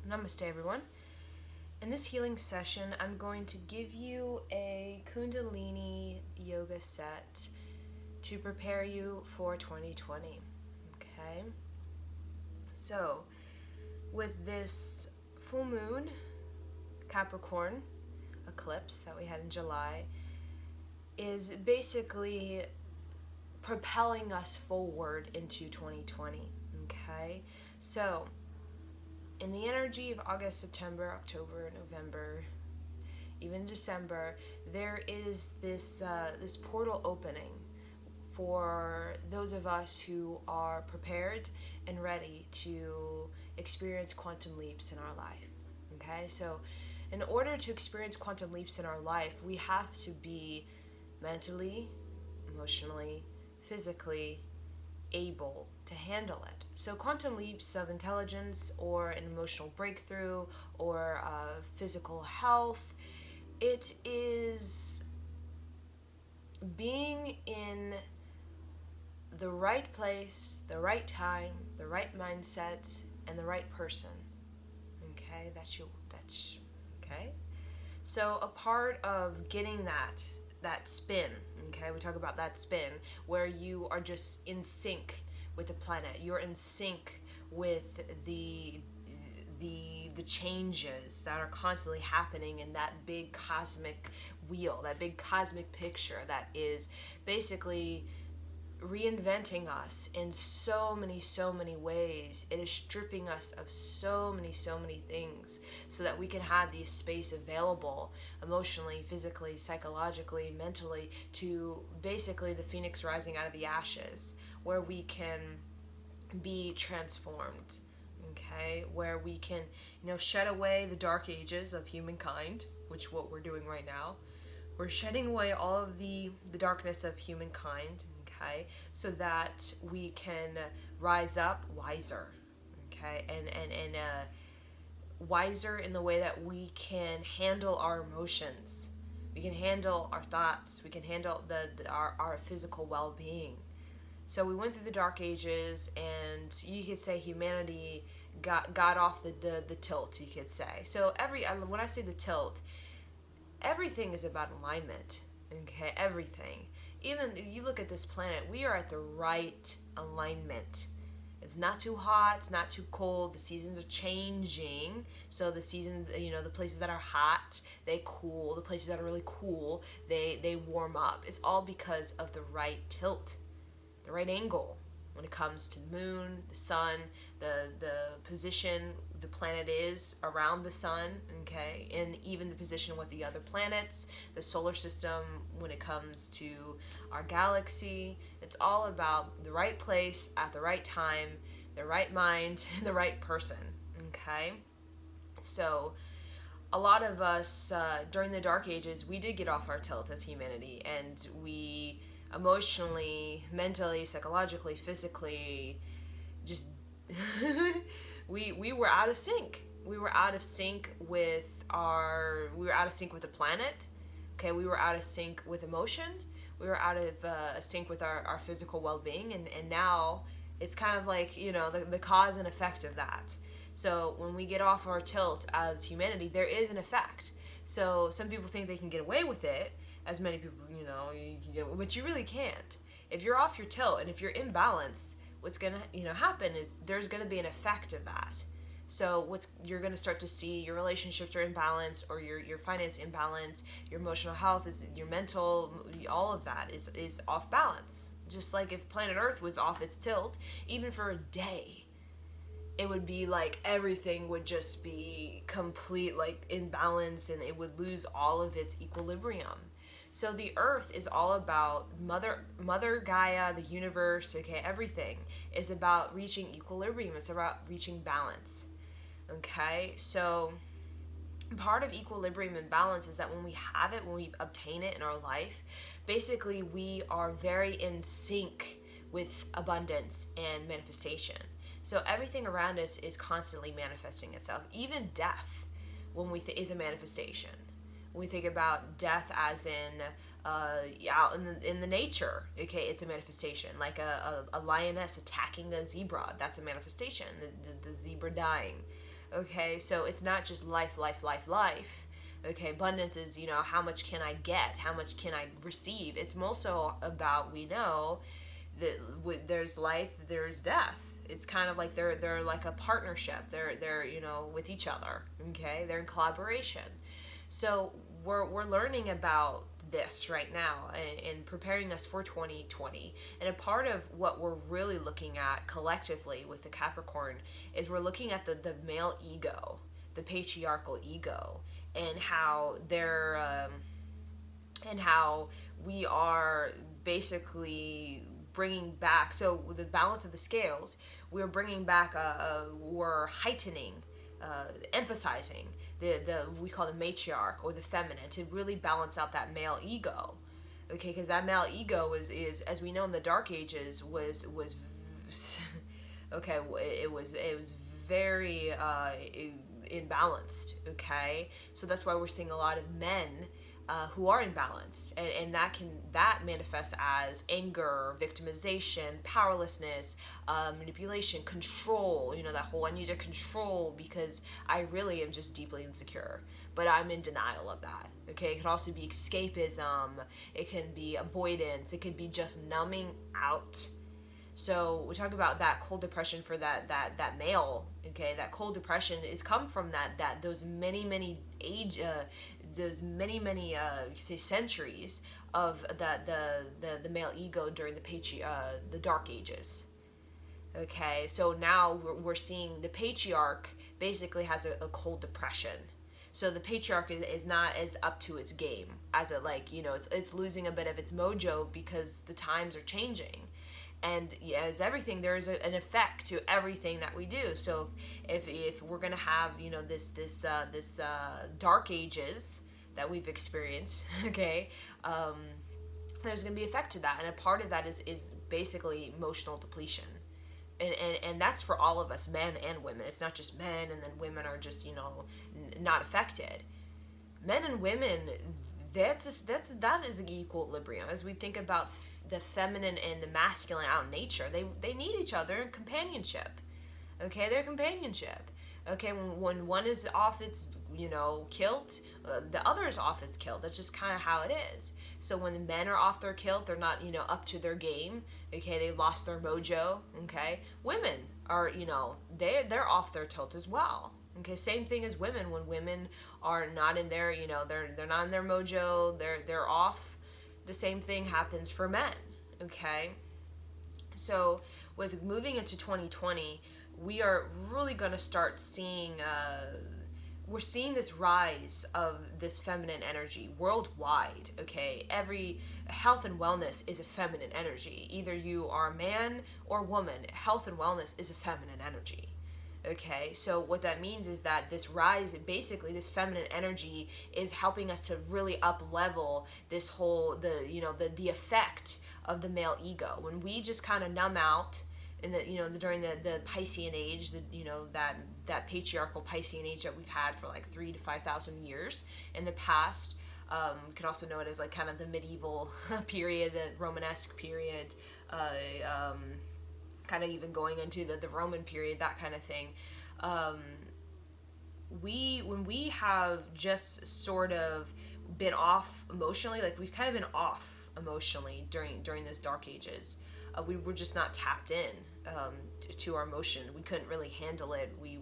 Namaste, everyone. In this healing session, I'm going to give you a Kundalini yoga set to prepare you for 2020. Okay? So, with this full moon, Capricorn eclipse that we had in July, is basically propelling us forward into 2020. Okay? So, in the energy of August, September, October, November, even December, there is this portal opening for those of us who are prepared and ready to experience quantum leaps in our life. Okay, so in order to experience quantum leaps in our life, we have to be mentally, emotionally, physically able to handle it. So quantum leaps of intelligence or an emotional breakthrough or physical health, it is being in the right place, the right time, the right mindset, and the right person. Okay, that's okay. So a part of getting that spin, okay, we talk about that spin where you are just in sync with the planet. You're in sync with the changes that are constantly happening in that big cosmic wheel, that big cosmic picture that is basically reinventing us in so many ways. It is stripping us of so many things so that we can have the space available emotionally, physically, psychologically, mentally, to basically the phoenix rising out of the ashes, where we can be transformed. Okay, where we can, shed away the dark ages of humankind, which what we're doing right now. We're shedding away all of the darkness of humankind, okay, so that we can rise up wiser, okay, and wiser in the way that we can handle our emotions, we can handle our thoughts, we can handle our physical well-being. So we went through the dark ages, and you could say humanity got off the tilt, you could say. So when I say the tilt, everything is about alignment, okay? Everything. Even if you look at this planet, we are at the right alignment. It's not too hot, it's not too cold, the seasons are changing. So the seasons, the places that are hot, they cool. The places that are really cool, they warm up. It's all because of the right tilt, the right angle when it comes to the moon, the sun, the position the planet is around the sun, okay, and even the position with the other planets, the solar system when it comes to our galaxy. It's all about the right place at the right time, the right mind, and the right person, okay? So a lot of us during the dark ages, we did get off our tilt as humanity, and we emotionally, mentally, psychologically, physically, just we were out of sync. We were out of sync with the planet. Okay, we were out of sync with emotion. We were out of sync with our physical well-being, and now it's kind of like, the cause and effect of that. So when we get off our tilt as humanity, there is an effect. So some people think they can get away with it, as many people, but you really can't. If you're off your tilt and if you're in balance, what's gonna, happen is there's gonna be an effect of that. So you're gonna start to see your relationships are in balance, or your finance in balance, your emotional health is, your mental, all of that is off balance. Just like if planet Earth was off its tilt, even for a day, it would be like everything would just be complete, like, imbalance, and it would lose all of its equilibrium. So the earth is all about Mother Gaia, the universe, okay, everything is about reaching equilibrium. It's about reaching balance, okay? So part of equilibrium and balance is that when we have it, when we obtain it in our life, basically we are very in sync with abundance and manifestation. So everything around us is constantly manifesting itself. Even death, is a manifestation. When we think about death as in out in the nature, okay, it's a manifestation. Like a lioness attacking a zebra, that's a manifestation. The zebra dying. Okay, so it's not just life, life, life, life. Okay, abundance is, how much can I get? How much can I receive? It's also about, we know that there's life, there's death. It's kind of like they're like a partnership. They're with each other. Okay, they're in collaboration. So we're learning about this right now and preparing us for 2020. And a part of what we're really looking at collectively with the Capricorn is we're looking at the male ego, the patriarchal ego, and how and how we are basically bringing back, so with the balance of the scales, we're bringing back we're heightening, emphasizing the we call the matriarch or the feminine to really balance out that male ego. Okay, because that male ego is, as we know, in the Dark Ages was okay, it was very imbalanced. Okay, so that's why we're seeing a lot of men who are imbalanced, and that manifests as anger, victimization, powerlessness, manipulation, control. That whole, I need to control because I really am just deeply insecure, but I'm in denial of that. Okay, it could also be escapism, it can be avoidance, it could be just numbing out. So we talk about that cold depression for that male. Okay, that cold depression is come from that those many age those many say centuries of the male ego during the Dark Ages. Okay, so now we're seeing the patriarch basically has a cold depression. So the patriarch is not as up to its game, as it it's losing a bit of its mojo because the times are changing. And as everything, there is an effect to everything that we do. So if we're gonna have this Dark Ages that we've experienced, okay, there's gonna be effect to that, and a part of that is basically emotional depletion, and that's for all of us, men and women. It's not just men, and then women are just not affected. Men and women, that is an equilibrium as we think about the feminine and the masculine out in nature. They need each other in companionship. Okay, their companionship. Okay, when one is off its kilt, the other is off its kilt. That's just kind of how it is. So when the men are off their kilt, they're not up to their game. Okay, they lost their mojo. Okay, women are they're off their tilt as well. Okay, same thing as women. When women are not in their they're not in their mojo, they're off. The same thing happens for men. Okay, so with moving into 2020, we are really going to start seeing we're seeing this rise of this feminine energy worldwide. Okay, every health and wellness is a feminine energy. Either you are a man or woman, health and wellness is a feminine energy. Okay, so what that means is that this rise, basically this feminine energy, is helping us to really up level this whole the effect of the male ego. When we just kind of numb out in during the Piscean age, that patriarchal Piscean age that we've had for like 3,000 to 5,000 years in the past. You can also know it as like kind of the medieval period, the Romanesque period, kind of even going into the Roman period, that kind of thing. When we have just sort of been off emotionally, like we've kind of been off emotionally during those Dark Ages. We were just not tapped in to our emotion. We couldn't really handle it. We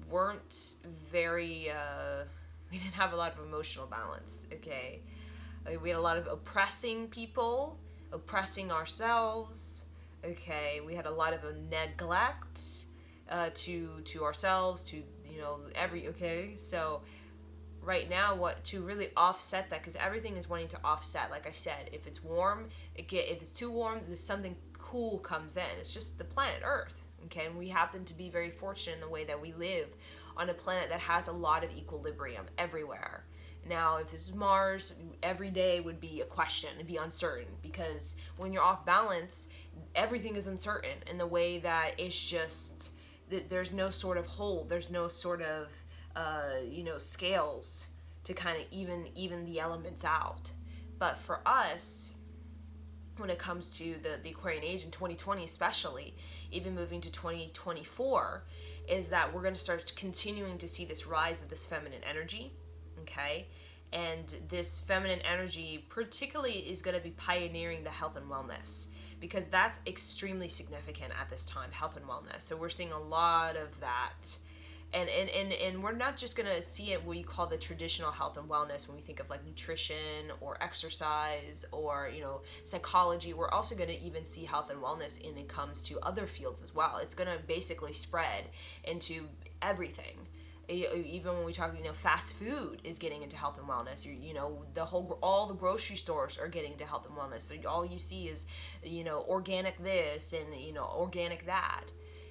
weren't very. We didn't have a lot of emotional balance. Okay, we had a lot of oppressing people, oppressing ourselves. Okay, we had a lot of neglect to ourselves, to okay. So right now, what to really offset that, because everything is wanting to offset. Like I said, if it's warm, if it's too warm, there's something cool comes in. It's just the planet Earth. Okay, and we happen to be very fortunate in the way that we live on a planet that has a lot of equilibrium everywhere. Now, if this is Mars, every day would be a question, it'd be uncertain, because when you're off balance, everything is uncertain in the way that it's just that there's no sort of hold, there's no sort of scales to kind of even the elements out. But for us, when it comes to the Aquarian age in 2020, especially, even moving to 2024, is that we're going to start continuing to see this rise of this feminine energy, okay? And this feminine energy particularly is going to be pioneering the health and wellness, because that's extremely significant at this time, health and wellness. So we're seeing a lot of that. And we're not just going to see it what you call the traditional health and wellness when we think of like nutrition or exercise or, you know, psychology. We're also going to even see health and wellness when it comes to other fields as well. It's going to basically spread into everything. Even when we talk, you know, fast food is getting into health and wellness. You know, all the grocery stores are getting into health and wellness. So all you see is, you know, organic this and, you know, organic that.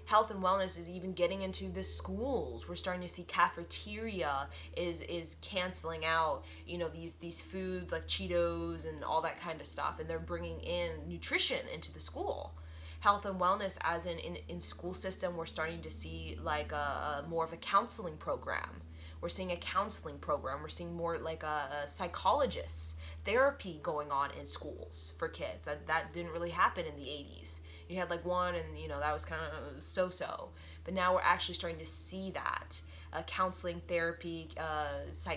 Health and wellness is even getting into the schools. We're starting to see cafeteria is canceling out, you know, these foods like Cheetos and all that kind of stuff, and they're bringing in nutrition into the school. Health and wellness, as in school system, we're starting to see like a more of a counseling program. We're seeing a counseling program. We're seeing more like a psychologist therapy going on in schools for kids. That didn't really happen in the 80s. You had like one, and you know that was kind of so-so. But now we're actually starting to see that counseling, therapy,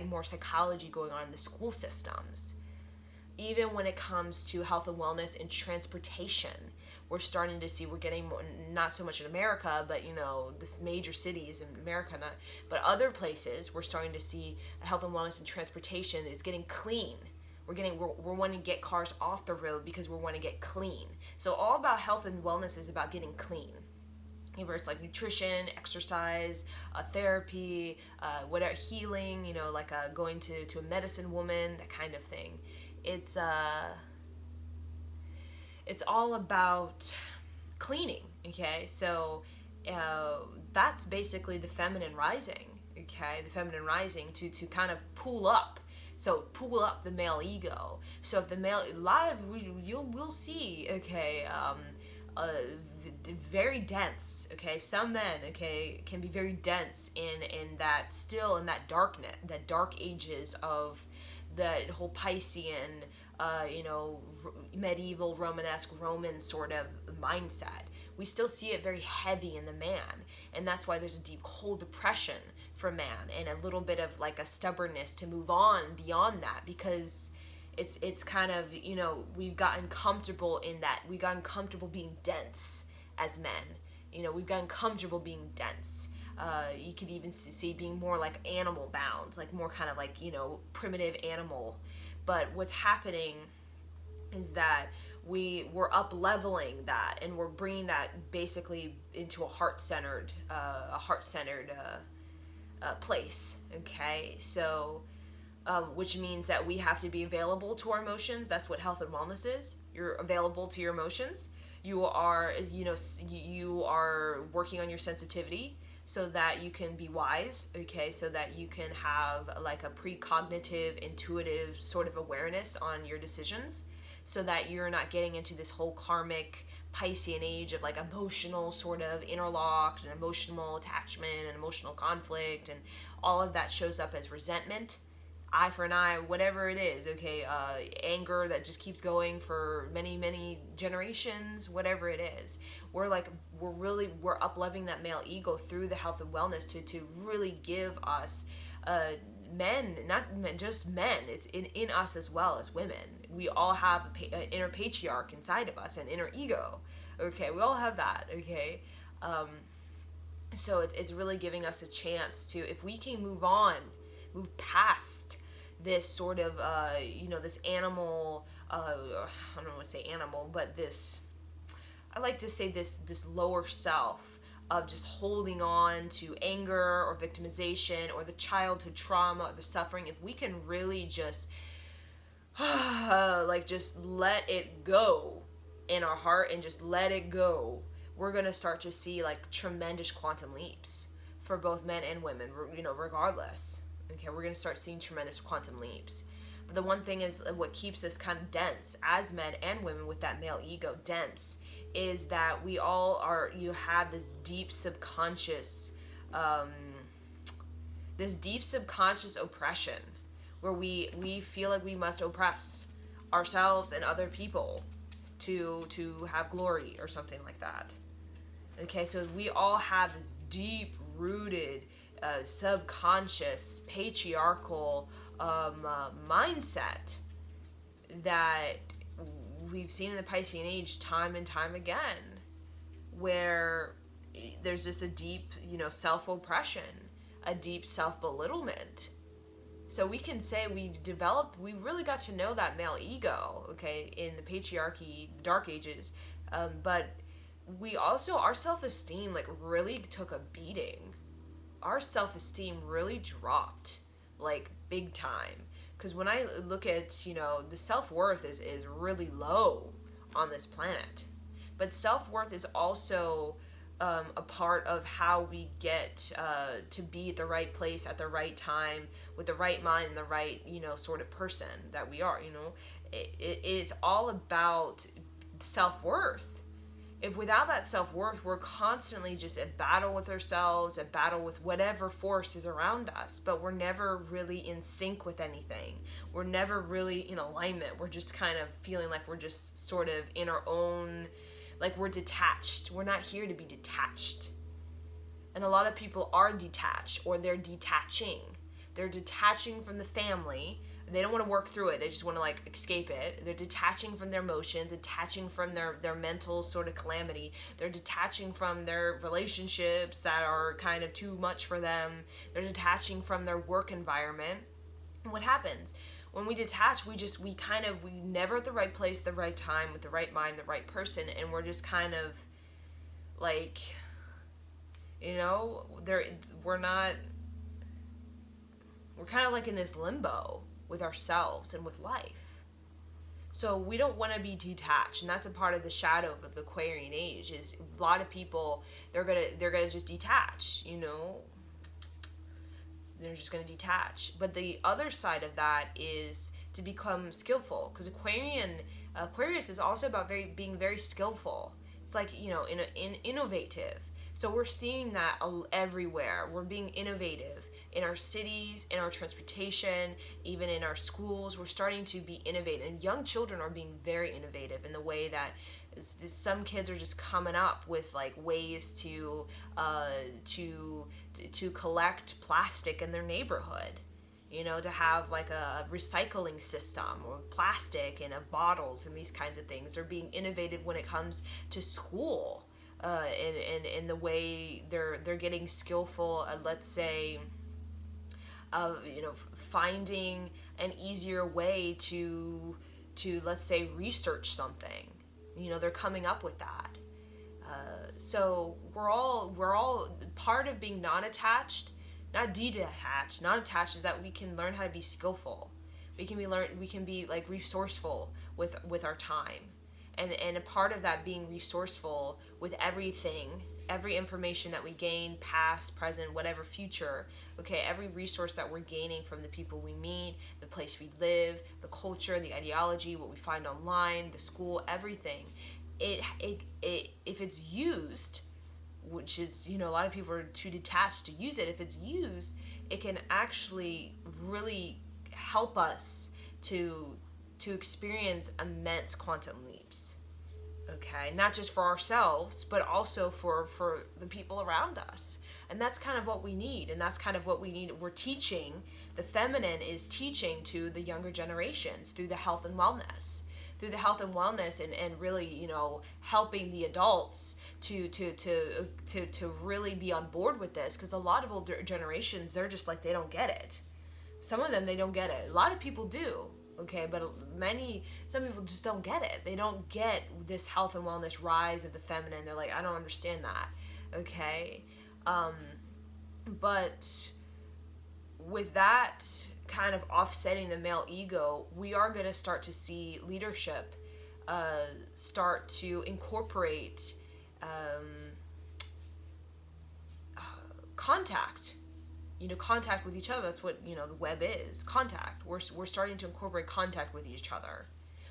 more psychology going on in the school systems. Even when it comes to health and wellness in transportation, we're starting to see, we're getting more, not so much in America, but you know, this major cities in America, but other places, we're starting to see health and wellness in transportation is getting clean. We're wanting to get cars off the road because we're wanting to get clean. So all about health and wellness is about getting clean. Whether it's like nutrition, exercise, therapy, whatever, healing, you know, like going to a medicine woman, that kind of thing. It's all about cleaning, okay? So that's basically the feminine rising, okay? The feminine rising to kind of pull up. So pull up the male ego. So if the male, we'll see, okay, very dense, okay? Some men, okay, can be very dense in that dark ages of the whole Piscean, you know, medieval Romanesque Roman sort of mindset. We still see it very heavy in the man, and that's why there's a deep whole depression for man and a little bit of like a stubbornness to move on beyond that, because it's kind of, you know, we've gotten comfortable in that. We've gotten comfortable being dense as men. You know, we've gotten comfortable being dense. You could even see being more like animal bound, like more kind of like, you know, primitive animal. But what's happening is that we're up leveling that, and we're bringing that basically into a heart-centered place, okay? So which means that we have to be available to our emotions. That's what health and wellness is. You're available to your emotions. You are, you know, you are working on your sensitivity so that you can be wise, okay? So that you can have like a precognitive, intuitive sort of awareness on your decisions, so that you're not getting into this whole karmic Piscean age of like emotional sort of interlocked and emotional attachment and emotional conflict, and all of that shows up as resentment, eye for an eye, whatever it is, okay, anger that just keeps going for many generations, whatever it is. We're up-leveling that male ego through the health and wellness to really give us men, not men, just men, it's in us as well as women. We all have an inner patriarch inside of us, an inner ego, okay? We all have that, okay? So it's really giving us a chance to, if we can move past this sort of, you know, this animal, I don't want to say animal, but this, I like to say this lower self of just holding on to anger or victimization or the childhood trauma or the suffering. If we can really just, like, just let it go in our heart and just let it go, we're going to start to see, like, tremendous quantum leaps for both men and women, you know, regardless. Okay, we're going to start seeing tremendous quantum leaps. But the one thing is, what keeps us kind of dense as men and women with that male ego dense, is that we all are, you have this deep subconscious oppression, where we feel like we must oppress ourselves and other people to have glory or something like that. Okay, so we all have this deep rooted subconscious patriarchal mindset that we've seen in the Piscean age time and time again, where there's just a deep, self-oppression, a deep self-belittlement. So we can say we really got to know that male ego, okay, in the patriarchy, dark ages, but we also, our self-esteem like really took a beating. Our self-esteem really dropped, like big time. Because when I look at, the self-worth is really low on this planet. But self-worth is also a part of how we get to be at the right place at the right time with the right mind and the right, sort of person that we are, It's all about self-worth. If without that self-worth, we're constantly just at battle with ourselves, at battle with whatever force is around us, but we're never really in sync with anything. We're never really in alignment. We're just kind of feeling like we're just sort of in our own, like we're detached. We're not here to be detached. And a lot of people are detached, or they're detaching. They're detaching from the family. They don't want to work through it. They just want to like escape it. They're detaching from their emotions, detaching from their mental sort of calamity. They're detaching from their relationships that are kind of too much for them. They're detaching from their work environment. And what happens? When we detach, we never at the right place, the right time, with the right mind, the right person, and we're just kind of like, we're kind of like in this limbo with ourselves and with life. So we don't want to be detached, and that's a part of the shadow of the Aquarian age. Is a lot of people, they're gonna just detach, they're just gonna detach. But the other side of that is to become skillful, because Aquarius is also about being very skillful. It's like, innovative. So we're seeing that everywhere. We're being innovative in our cities, in our transportation, even in our schools. We're starting to be innovative, and young children are being very innovative in the way that some kids are just coming up with like ways to collect plastic in their neighborhood. To have like a recycling system of plastic and of bottles and these kinds of things. They're being innovative when it comes to school. In the way they're getting skillful at, let's say, finding an easier way to let's say research something. They're coming up with that. So we're all part of being non-attached, not detached. Non-attached is that we can learn how to be skillful. We can be like resourceful with our time. And a part of that being resourceful with everything, every information that we gain, past, present, whatever, future, okay, every resource that we're gaining from the people we meet, the place we live, the culture, the ideology, what we find online, the school, everything, it if it's used, which is, a lot of people are too detached to use it, if it's used, it can actually really help us to experience immense quantum leaps. Okay, not just for ourselves, but also for the people around us. And that's kind of what we need. We're teaching, the feminine is teaching to the younger generations through the health and wellness. And really, helping the adults to really be on board with this. Because a lot of older generations, they're just like, they don't get it. Some of them, they don't get it. A lot of people do. Okay, but some people just don't get it. They don't get this health and wellness rise of the feminine. They're like, I don't understand that. Okay, but with that kind of offsetting the male ego, we are going to start to see leadership start to incorporate contact. Contact with each other. That's what, the web is. Contact. We're starting to incorporate contact with each other.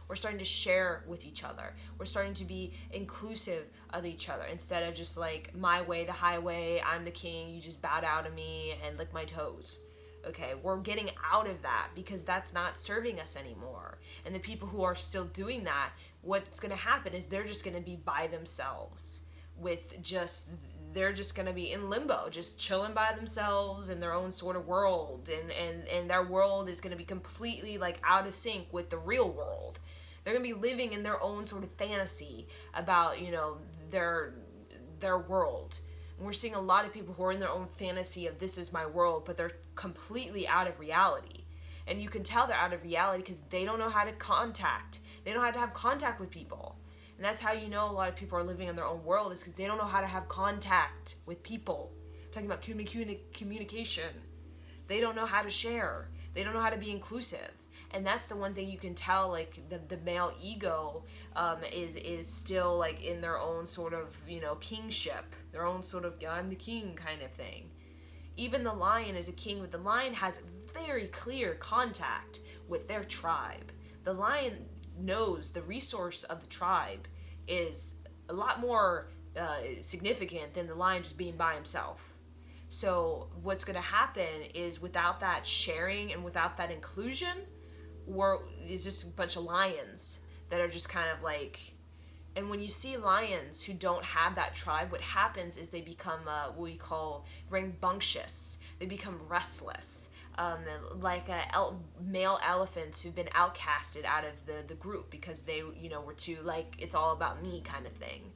We're starting to share with each other. We're starting to be inclusive of each other instead of just like my way, the highway, I'm the king, you just bow down to me and lick my toes. Okay, we're getting out of that because that's not serving us anymore. And the people who are still doing that, what's going to happen is they're just going to be by themselves with just, they're just going to be in limbo, just chilling by themselves in their own sort of world, and their world is going to be completely like out of sync with the real world. They're going to be living in their own sort of fantasy about, you know, their world. And we're seeing a lot of people who are in their own fantasy of this is my world, but they're completely out of reality. And you can tell they're out of reality because they don't know how to contact. They don't know how to have contact with people. And that's how you know a lot of people are living in their own world, is because they don't know how to have contact with people. I'm talking about communication. They don't know how to share. They don't know how to be inclusive. And that's the one thing you can tell, like, the male ego is still, like, in their own sort of, you know, kingship. Their own sort of, I'm the king kind of thing. Even the lion is a king, but the lion has very clear contact with their tribe. The lion knows the resource of the tribe is a lot more significant than the lion just being by himself. So what's going to happen is, without that sharing and without that inclusion, it's just a bunch of lions that are just kind of like, and when you see lions who don't have that tribe, what happens is they become what we call rambunctious. They become restless, like male elephants who've been outcasted out of the group because they, you know, were too, like, it's all about me kind of thing.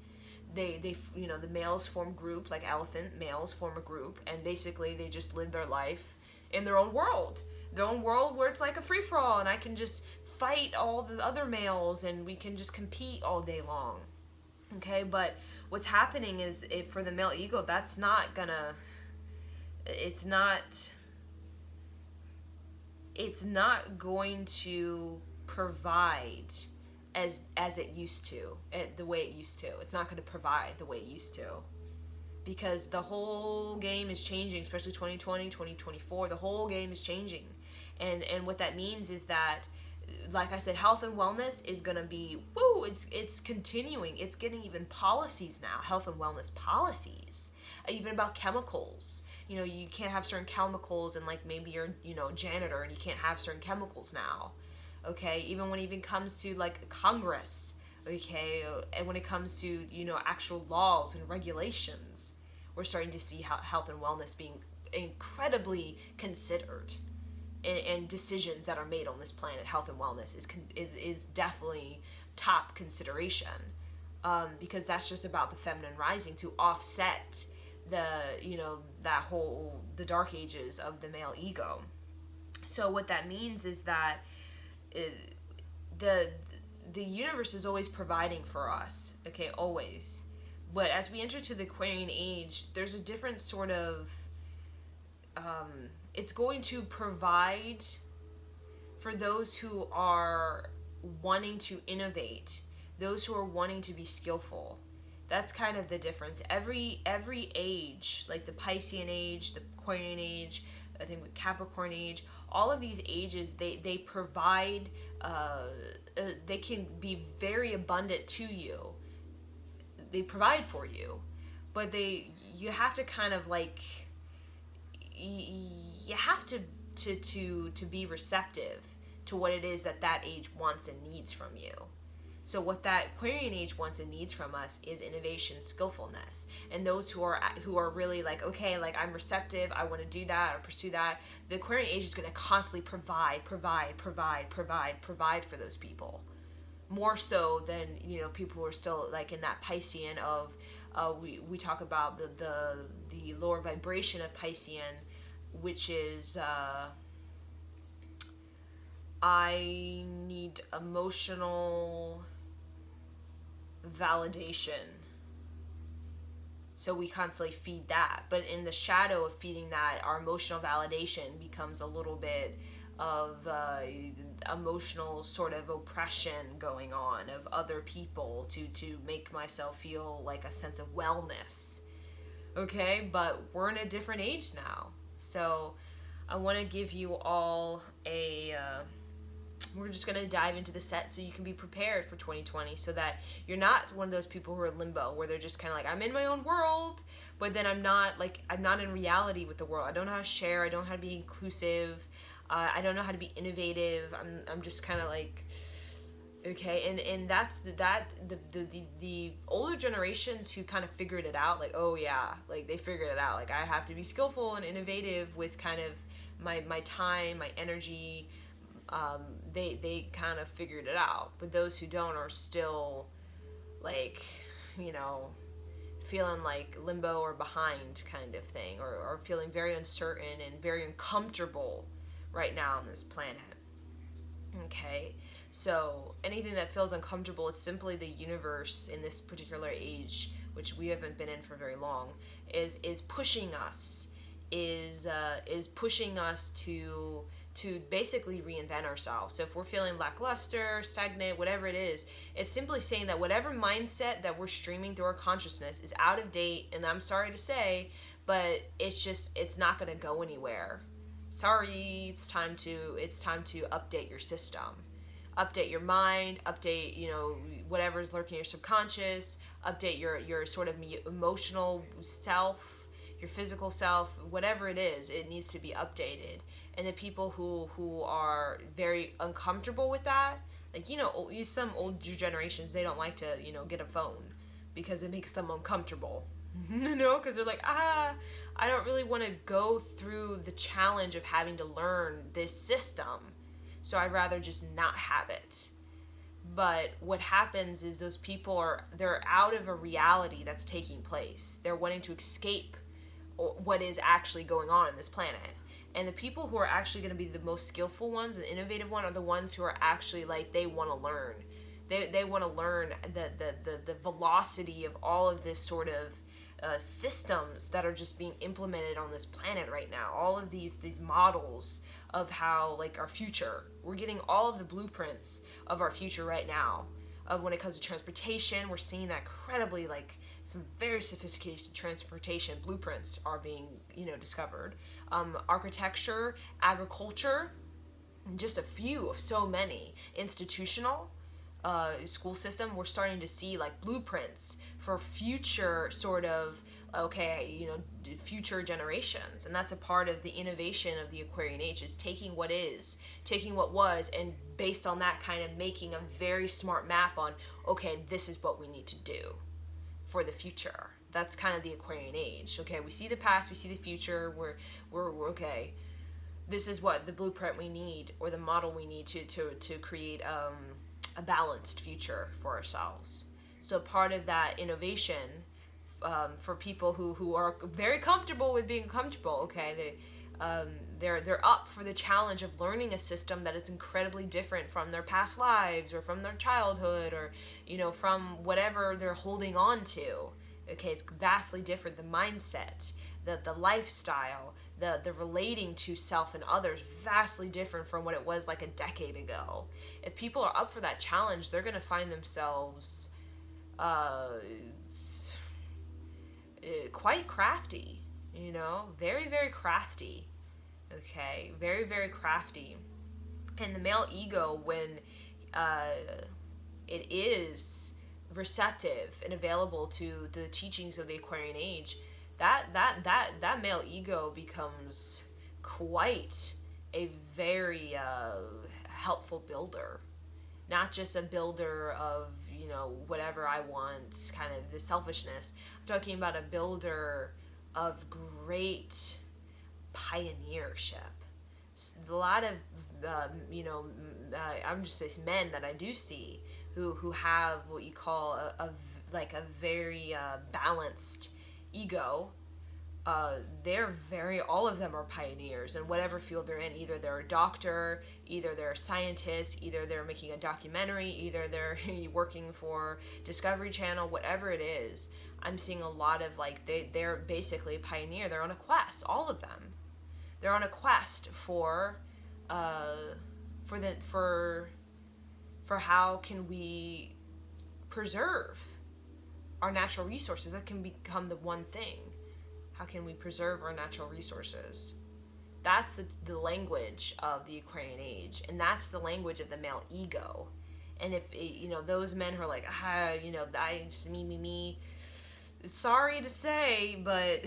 They you know, the males form group, like elephant males form a group, and basically they just live their life in their own world. Their own world where it's like a free-for-all, and I can just fight all the other males and we can just compete all day long. Okay, but what's happening is, for the male ego, that's not gonna, it's not going to provide as it used to, the way it used to. It's not going to provide the way it used to, because the whole game is changing, especially 2020, 2024. The whole game is changing. And what that means is that, like I said, health and wellness is going to be, it's continuing. It's getting even policies now, health and wellness policies, even about chemicals. You know, you can't have certain chemicals, and like maybe you're, you know, a janitor and you can't have certain chemicals now. Okay, even when it even comes to like Congress, okay, and when it comes to, you know, actual laws and regulations, we're starting to see how health and wellness being incredibly considered. And decisions that are made on this planet, health and wellness is definitely top consideration, because that's just about the feminine rising to offset the, you know, that whole, the dark ages of the male ego. So what that means is that the universe is always providing for us, okay, always. But as we enter to the Aquarian age, there's a different sort of it's going to provide for those who are wanting to innovate, those who are wanting to be skillful. That's kind of the difference. Every age, like the Piscean age, the Aquarian age, I think with Capricorn age, all of these ages, they provide, they can be very abundant to you. They provide for you, but you have to kind of like, you have to be receptive to what it is that age wants and needs from you. So what that Aquarian age wants and needs from us is innovation, skillfulness. And those who are really like, okay, like I'm receptive, I want to do that or pursue that, the Aquarian age is going to constantly provide for those people. More so than, you know, people who are still like in that Piscean of, we talk about the lower vibration of Piscean, which is I need emotional validation. So we constantly feed that. But in the shadow of feeding that, our emotional validation becomes a little bit of emotional sort of oppression going on of other people to make myself feel like a sense of wellness. Okay, but we're in a different age now. So I want to give you all we're just going to dive into the set so you can be prepared for 2020, so that you're not one of those people who are in limbo where they're just kind of like, I'm in my own world, but then I'm not in reality with the world. I don't know how to share. I don't know how to be inclusive. I don't know how to be innovative. I'm just kind of like, Okay, and that's the older generations who kind of figured it out, like, oh yeah, like they figured it out, like I have to be skillful and innovative with kind of my time, my energy. They kind of figured it out, but those who don't are still like, you know, feeling like limbo or behind kind of thing, or feeling very uncertain and very uncomfortable right now on this planet. Okay, so anything that feels uncomfortable, it's simply the universe in this particular age, which we haven't been in for very long, is pushing us, is pushing us to basically reinvent ourselves. So if we're feeling lackluster, stagnant, whatever it is, it's simply saying that whatever mindset that we're streaming through our consciousness is out of date, and I'm sorry to say, but it's not going to go anywhere. Sorry, it's time to update your system, update your mind, update, you know, whatever's lurking in your subconscious, update your sort of emotional self, your physical self, whatever it is, it needs to be updated. And the people who are very uncomfortable with that, like, you know, some older generations, they don't like to, you know, get a phone because it makes them uncomfortable. You know, because they're like, I don't really want to go through the challenge of having to learn this system, so I'd rather just not have it. But what happens is those people they're out of a reality that's taking place. They're wanting to escape what is actually going on in this planet. And the people who are actually going to be the most skillful ones and innovative ones are the ones who are actually like, they want to learn. They want to learn the velocity of all of this sort of systems that are just being implemented on this planet right now. All of these models of how, like, our future, we're getting all of the blueprints of our future right now. When it comes to transportation, we're seeing that incredibly, like, some very sophisticated transportation blueprints are being, you know, discovered. Architecture, agriculture, just a few of so many. Institutional school system, we're starting to see like blueprints for future sort of, okay, you know, future generations. And that's a part of the innovation of the Aquarian age, is taking what was, and based on that, kind of making a very smart map on, okay, this is what we need to do for the future. That's kind of the Aquarian age. Okay, we see the past, we see the future, we're okay, this is what the blueprint we need, or the model we need to create a balanced future for ourselves. So part of that innovation, for people who are very comfortable with being comfortable, okay, they're up for the challenge of learning a system that is incredibly different from their past lives, or from their childhood, or, you know, from whatever they're holding on to. Okay, it's vastly different. The mindset, the lifestyle, the relating to self and others, vastly different from what it was like a decade ago. If people are up for that challenge, they're going to find themselves quite crafty, you know, very, very crafty. Okay, very, very crafty. And the male ego, when it is receptive and available to the teachings of the Aquarian age, that male ego becomes quite a very helpful builder. Not just a builder of, you know, whatever I want, kind of the selfishness. I'm talking about a builder of great pioneership. A lot of, I'm just saying, men that I do see who have what you call a very balanced ego. All of them are pioneers in whatever field they're in. Either they're a doctor, either they're a scientist, either they're making a documentary, either they're working for Discovery Channel, whatever it is. I'm seeing a lot of, like, they're basically a pioneer. They're on a quest, all of them. They're on a quest for how can we preserve our natural resources. That can become the one thing. How can we preserve our natural resources? That's the language of the Aquarian age, and that's the language of the male ego. And if, you know, those men who are like, I just me, sorry to say, but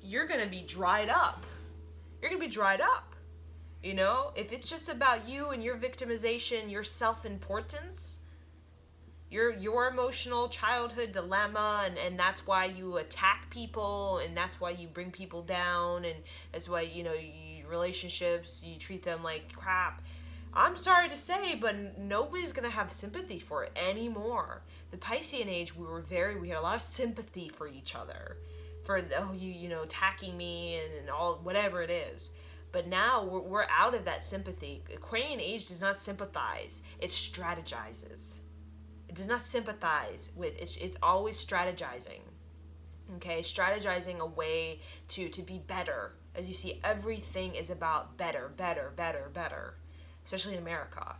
you're gonna be dried up. You're gonna be dried up. You know, if it's just about you and your victimization, your self-importance, your emotional childhood dilemma, and that's why you attack people, and that's why you bring people down, and that's why, you know, relationships, you treat them like crap. I'm sorry to say, but nobody's gonna have sympathy for it anymore. The Piscean age, we had a lot of sympathy for each other, for oh, you know, attacking me and all whatever it is. But now we're out of that sympathy. Aquarian age does not sympathize; it strategizes. It does not sympathize with. It's always strategizing. Okay, strategizing a way to be better. As you see, everything is about better, better, better, better, especially in America.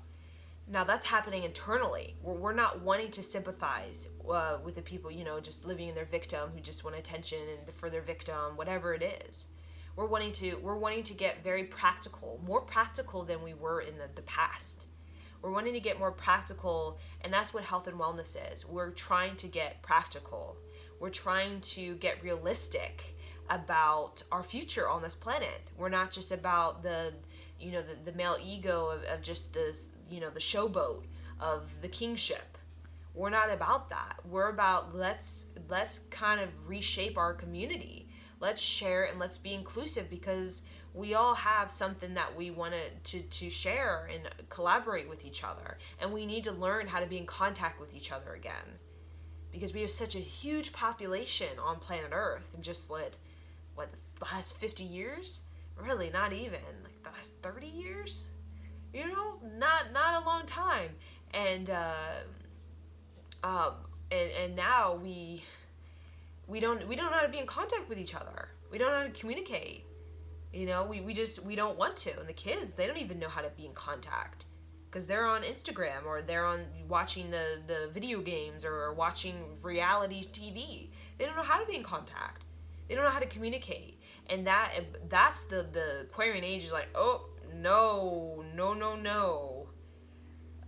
Now that's happening internally. We're not wanting to sympathize with the people, you know, just living in their victim, who just want attention and for their victim, whatever it is. We're wanting to get very practical, more practical than we were in the past. We're wanting to get more practical, and that's what health and wellness is. We're trying to get practical. We're trying to get realistic about our future on this planet. We're not just about the male ego of just the, you know, the showboat of the kingship. We're not about that. We're about let's kind of reshape our community. Let's share and let's be inclusive, because we all have something that we want to share and collaborate with each other. And we need to learn how to be in contact with each other again. Because we have such a huge population on planet Earth, and just like, what, the last 50 years? Really, not even. Like the last 30 years? You know, not a long time. And now we don't know how to be in contact with each other. We don't know how to communicate. You know, we don't want to. And the kids, they don't even know how to be in contact, because they're on Instagram, or they're on watching the video games, or watching reality TV. They don't know how to be in contact. They don't know how to communicate. And that's the Aquarian age is like, oh, no.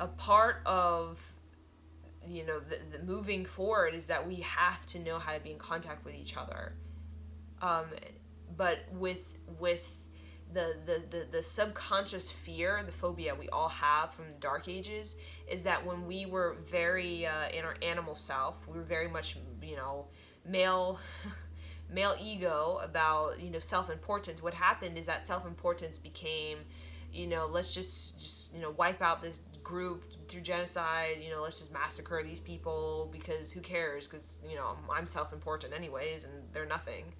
A part of, you know, the moving forward is that we have to know how to be in contact with each other. But with the subconscious fear, the phobia we all have from the Dark Ages, is that when we were very in our animal self, we were very much, you know, male ego about, you know, self-importance. What happened is that self-importance became, you know, let's just you know, wipe out this group through genocide. You know, let's just massacre these people, because who cares? Because, you know, I'm self-important anyways, and they're nothing.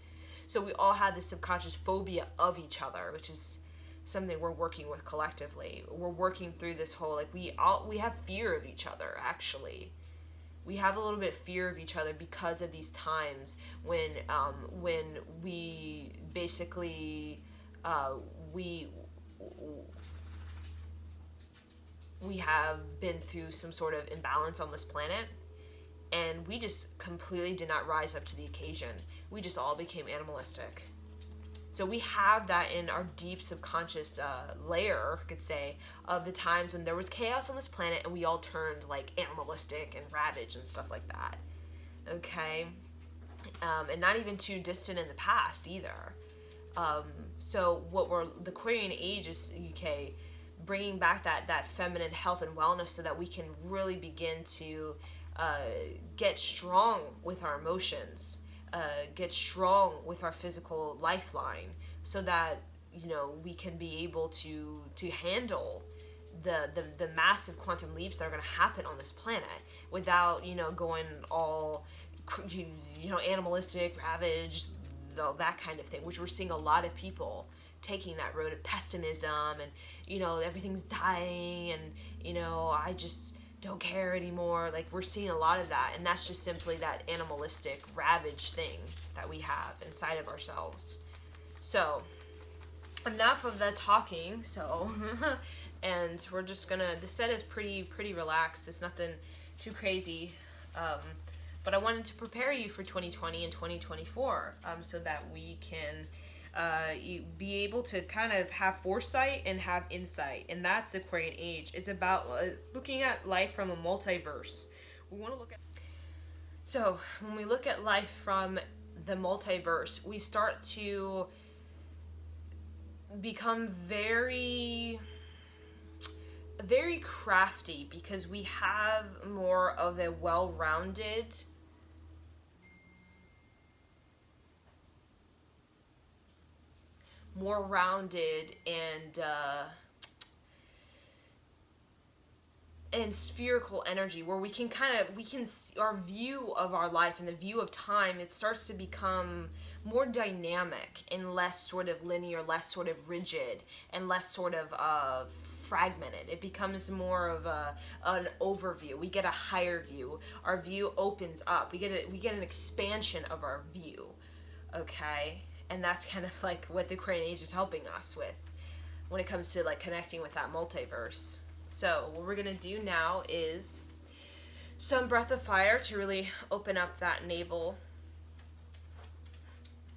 So we all had this subconscious phobia of each other, which is something we're working with collectively. We're working through this whole, like, we have fear of each other, actually. We have a little bit of fear of each other because of these times when we basically we have been through some sort of imbalance on this planet, and we just completely did not rise up to the occasion. We just all became animalistic. So we have that in our deep subconscious layer, I could say, of the times when there was chaos on this planet and we all turned like animalistic and ravaged and stuff like that. Okay? And not even too distant in the past either. So the Aquarian age is, okay, bringing back that feminine health and wellness, so that we can really begin to get strong with our emotions, get strong with our physical lifeline, so that, you know, we can be able to handle the massive quantum leaps that are going to happen on this planet without, you know, going all, you know, animalistic, ravaged, that kind of thing, which we're seeing a lot of people taking that road of pessimism, and, you know, everything's dying, and, you know, I just don't care anymore. Like, we're seeing a lot of that, and that's just simply that animalistic, ravaged thing that we have inside of ourselves. So, enough of the talking, so, and we're just gonna, the set is pretty relaxed. It's nothing too crazy, but I wanted to prepare you for 2020 and 2024, so that we can be able to kind of have foresight and have insight. And that's the Aquarian age. It's about looking at life from a multiverse. We want to look at, so when we look at life from the multiverse, we start to become very, very crafty because we have more of a well-rounded and spherical energy, where we can see our view of our life and the view of time. It starts to become more dynamic and less sort of linear, less sort of rigid, and less sort of fragmented. It becomes more of an overview. We get a higher view. Our view opens up. We get an expansion of our view. Okay, and that's kind of like what the Crane Age is helping us with when it comes to like connecting with that multiverse. So what we're going to do now is some breath of fire to really open up that navel.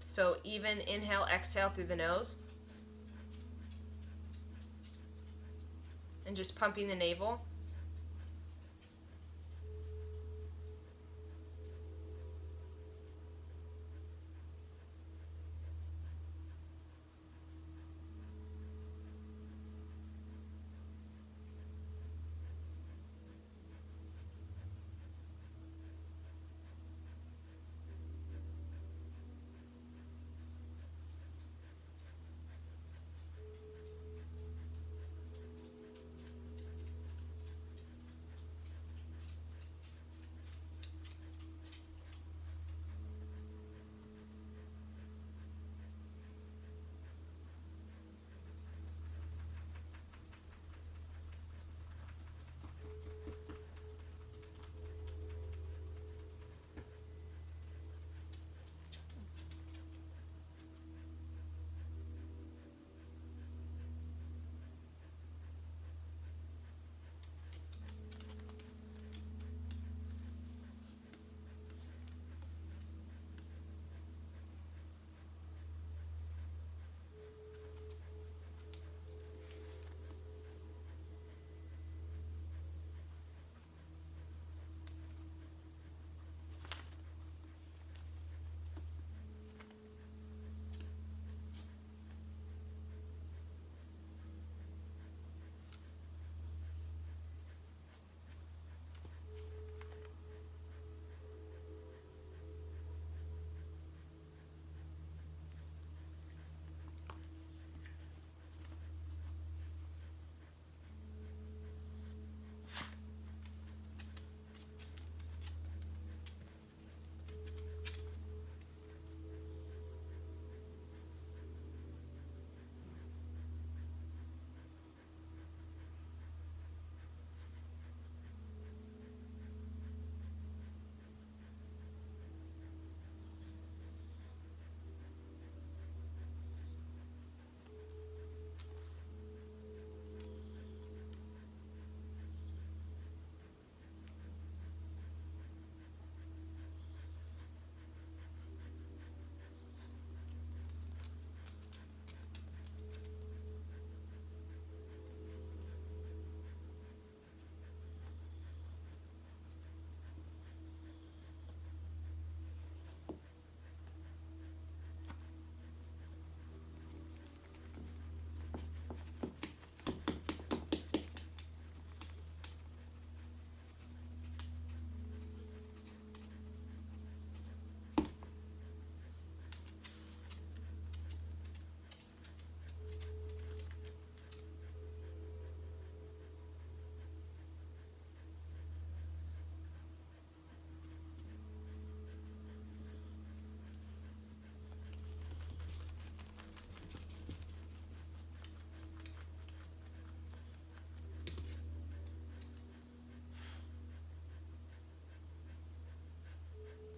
So even inhale, exhale through the nose. And just pumping the navel.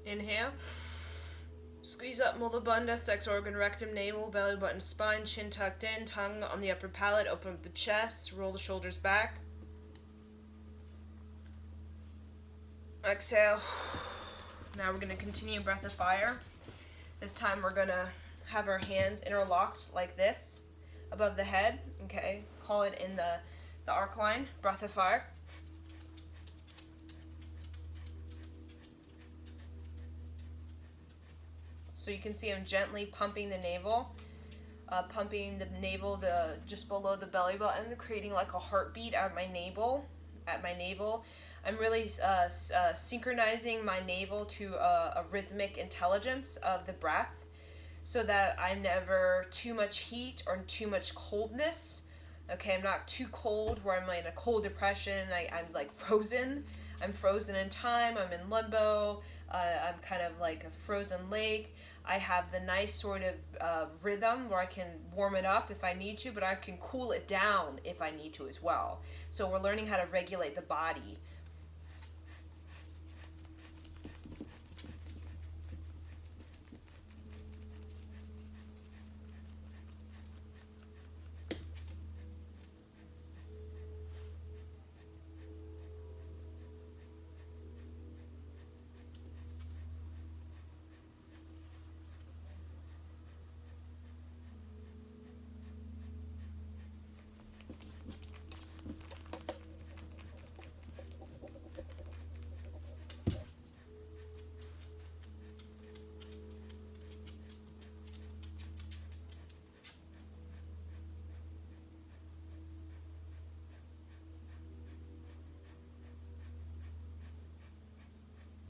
Inhale. Squeeze up Mulabandha, sex organ, rectum, navel, belly button, spine, chin tucked in, tongue on the upper palate, open up the chest, roll the shoulders back. Exhale. Now we're going to continue breath of fire. This time we're going to have our hands interlocked like this above the head. Okay, call it in the arc line, breath of fire. So you can see I'm gently pumping the navel pumping the navel, the just below the belly button, creating like a heartbeat at my navel. I'm really synchronizing my navel to a rhythmic intelligence of the breath, so that I'm never too much heat or too much coldness. Okay, I'm not too cold where I'm in a cold depression. I'm like frozen. I'm frozen in time. I'm in limbo. I'm kind of like a frozen lake. I have the nice sort of rhythm where I can warm it up if I need to, but I can cool it down if I need to as well. So we're learning how to regulate the body.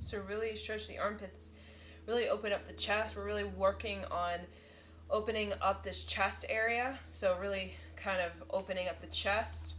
So really stretch the armpits, really open up the chest. We're really working on opening up this chest area. So really kind of opening up the chest.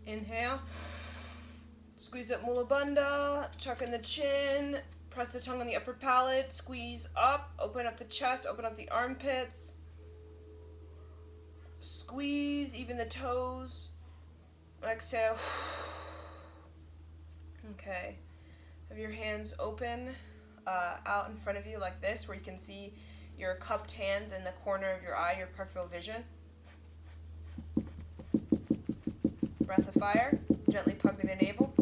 Inhale. Squeeze up Mula Bandha, tuck in the chin, press the tongue on the upper palate, squeeze up, open up the chest, open up the armpits. Squeeze even the toes. Exhale. Okay. Have your hands open out in front of you like this, where you can see your cupped hands in the corner of your eye, your peripheral vision. Breath of fire, gently pumping the navel.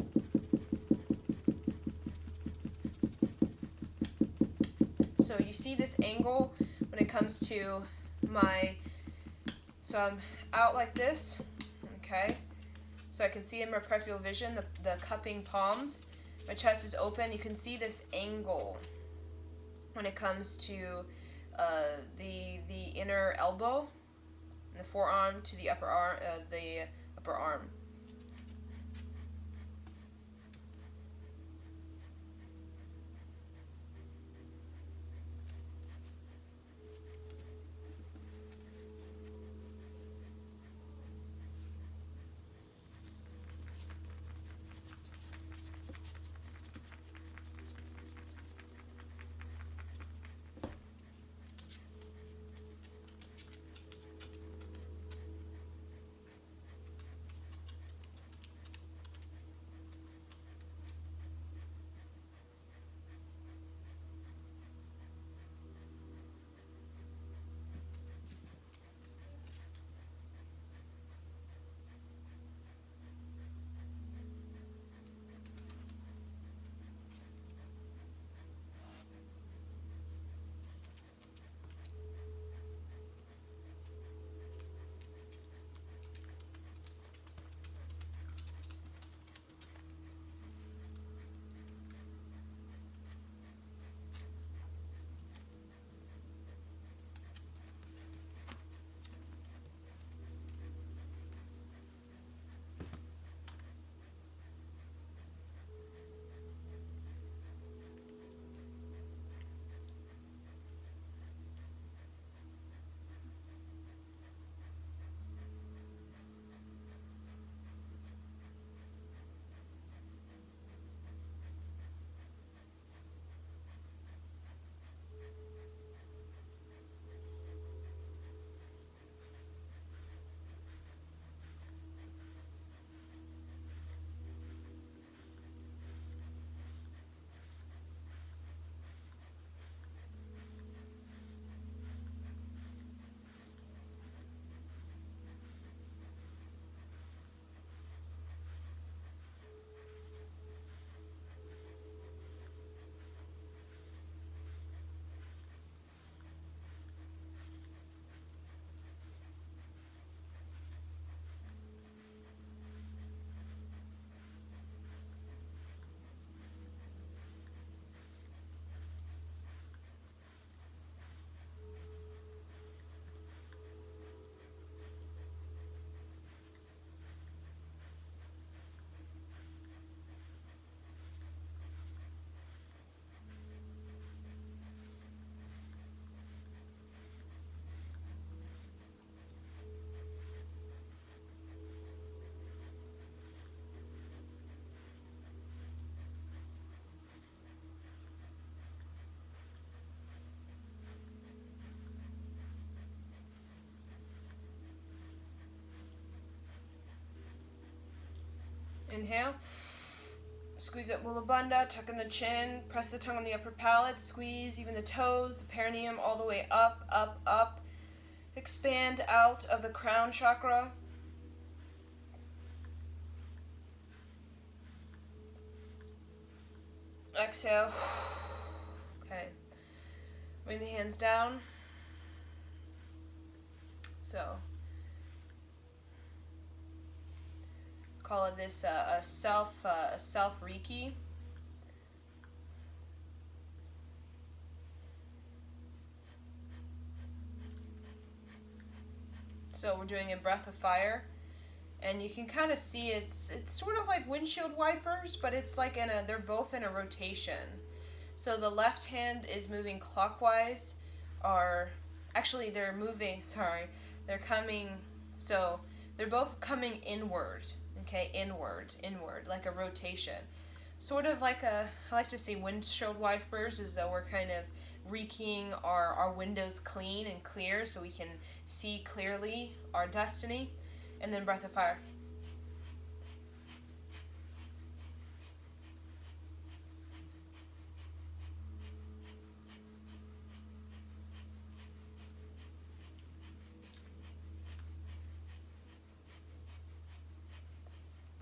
So you see this angle when it comes to so I'm out like this, okay? So I can see in my peripheral vision the cupping palms. My chest is open. You can see this angle when it comes to the inner elbow, and the forearm to the upper arm. Inhale. Squeeze up Mula Bandha, tuck in the chin, press the tongue on the upper palate, squeeze even the toes, the perineum all the way up, up, up. Expand out of the crown chakra. Exhale. Okay. Bring the hands down. So, call it this a self Reiki. So we're doing a breath of fire, and you can kind of see it's sort of like windshield wipers, but it's like they're both in a rotation. So the left hand is moving clockwise, or actually they're moving. Sorry, they're coming. So they're both coming inward. Okay, inward, like a rotation. Sort of like I like to say windshield wipers, as though we're kind of reeking our windows clean and clear so we can see clearly our destiny. And then breath of fire.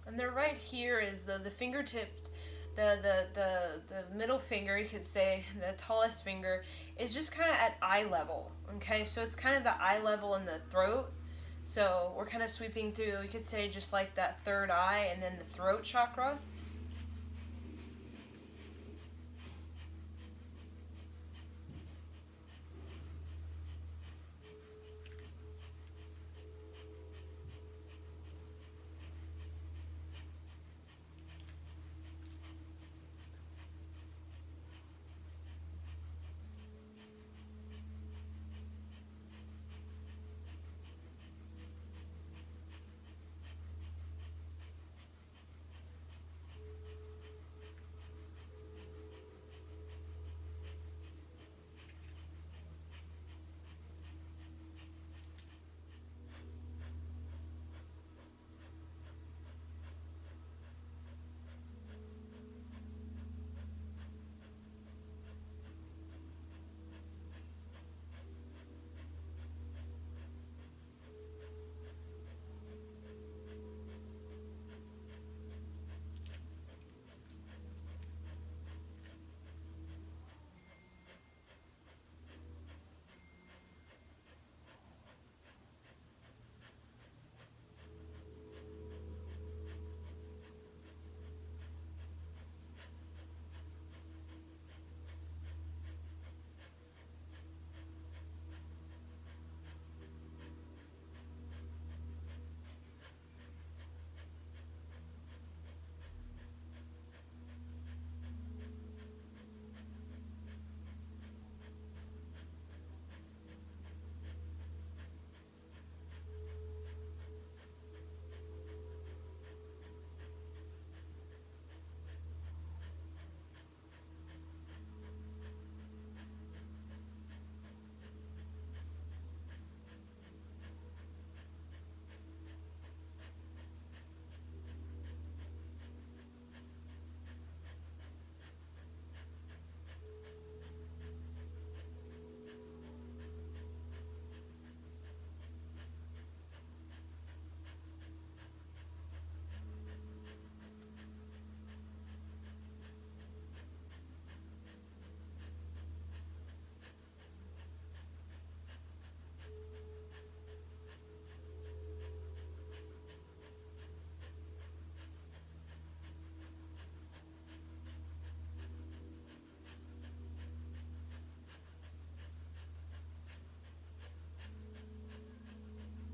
And they're right here is the fingertips, the middle finger, you could say, the tallest finger, is just kind of at eye level, okay? So it's kind of the eye level in the throat. So we're kind of sweeping through, you could say, just like that third eye and then the throat chakra.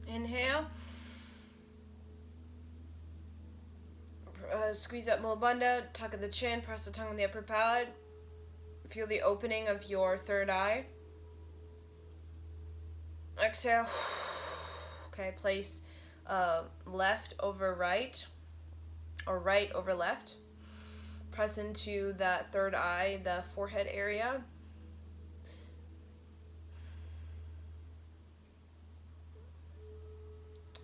Inhale. Squeeze up Mula Bandha, tuck in the chin, press the tongue on the upper palate. Feel the opening of your third eye. Exhale. Okay, place left over right, or right over left. Press into that third eye, the forehead area.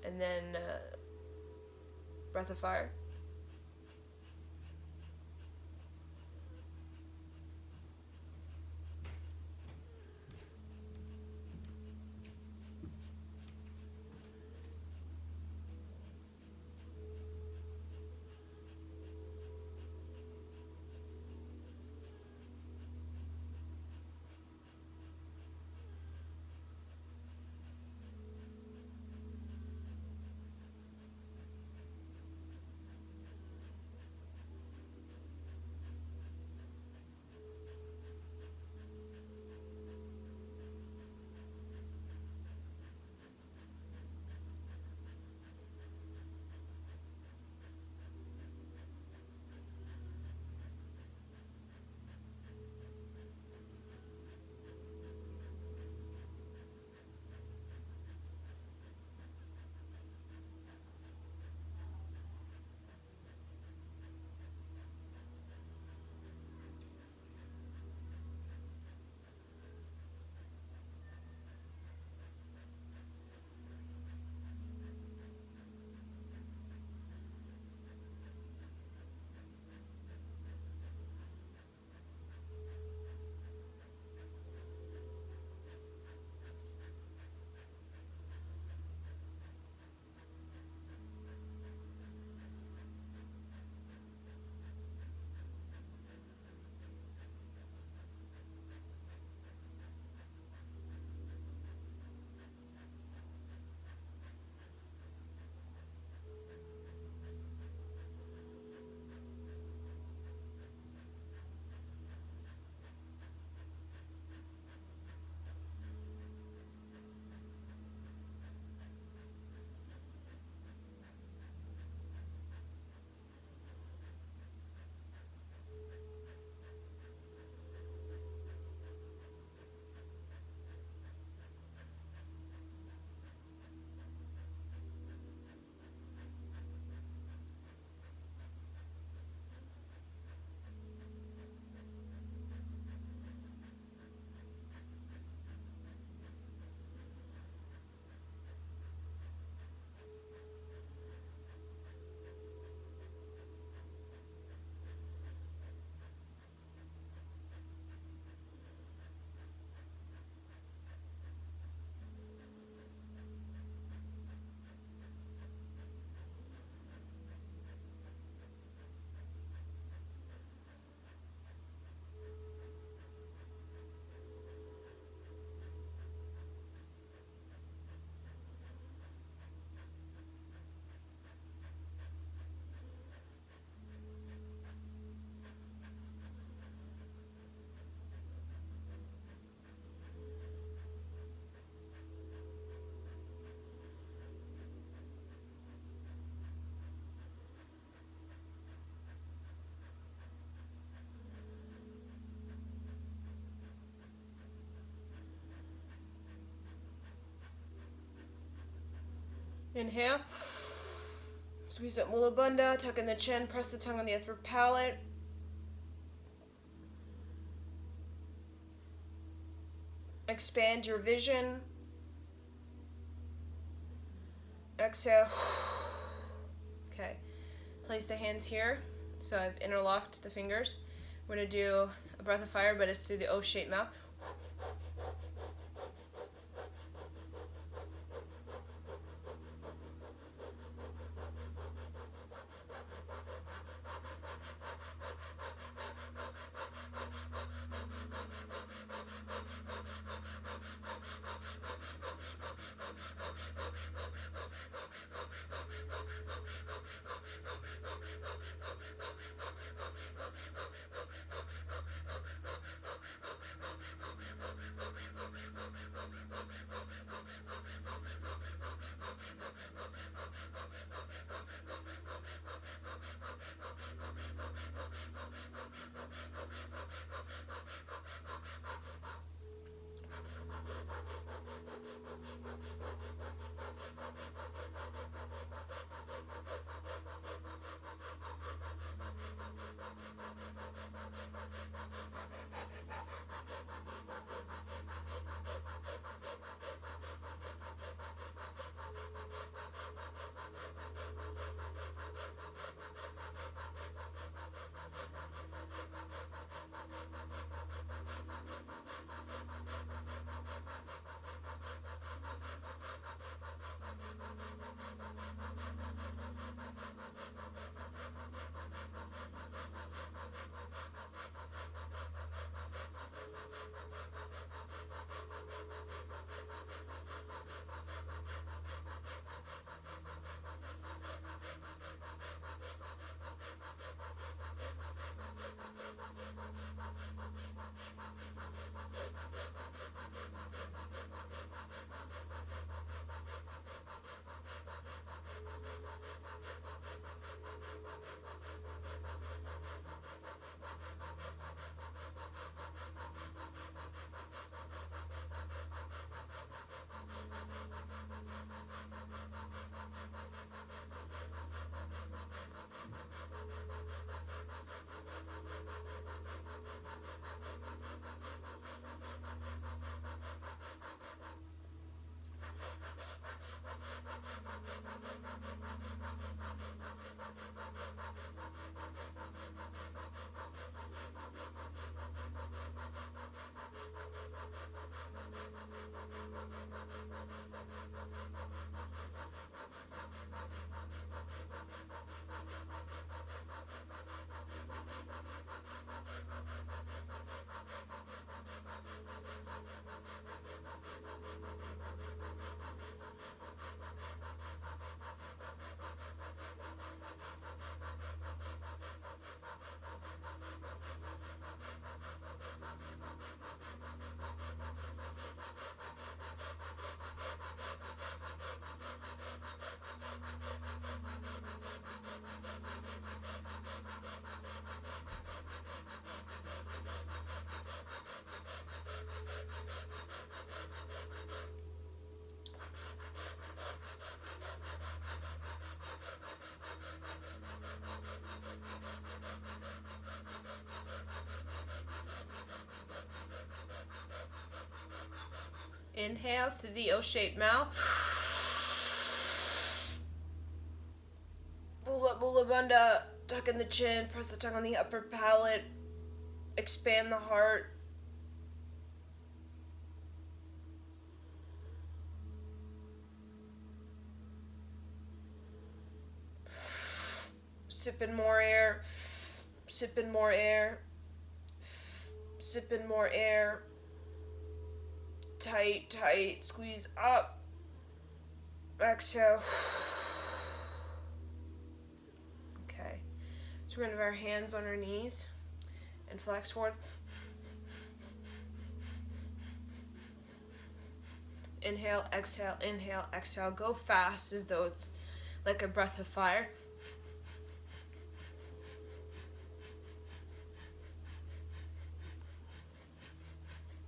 And then breath of fire. Inhale. Squeeze up Mula Bandha, tuck in the chin, press the tongue on the upper palate. Expand your vision. Exhale. Okay. Place the hands here. So I've interlocked the fingers. We're going to do a breath of fire, but it's through the O-shaped mouth. Inhale through the O-shaped mouth. Pull up Mula Bandha, tuck in the chin, press the tongue on the upper palate, expand the heart. Sip in more air, sip in more air, sip in more air. Tight, tight, squeeze up. Exhale. Okay. So we're going to have our hands on our knees and flex forward. Inhale, exhale. Go fast as though it's like a breath of fire.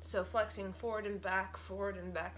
So flexing forward and back, forward and back.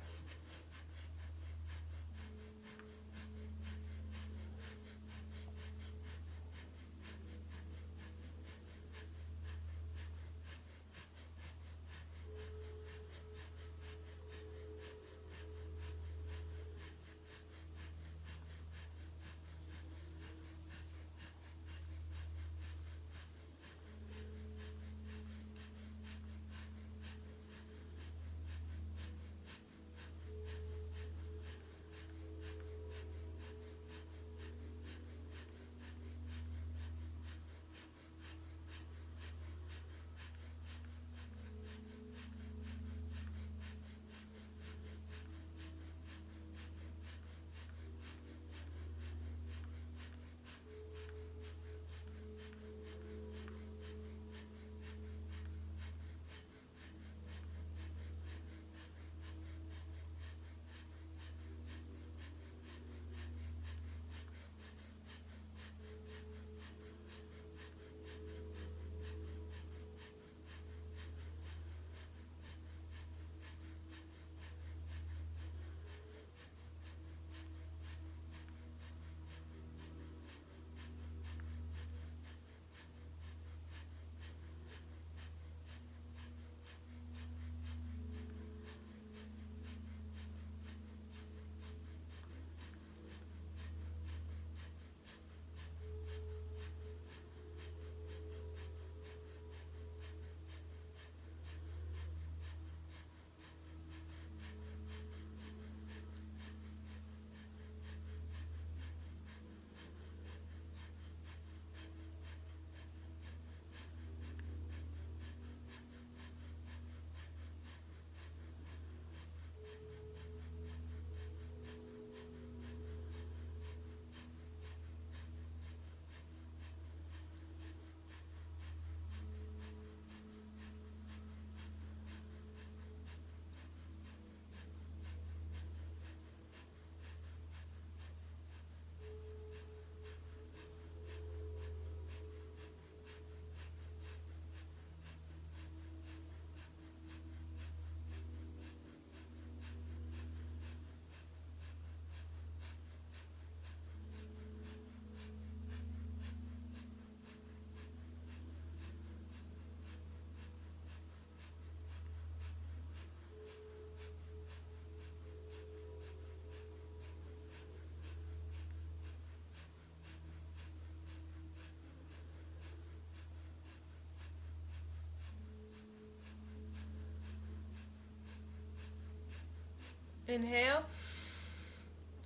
Inhale.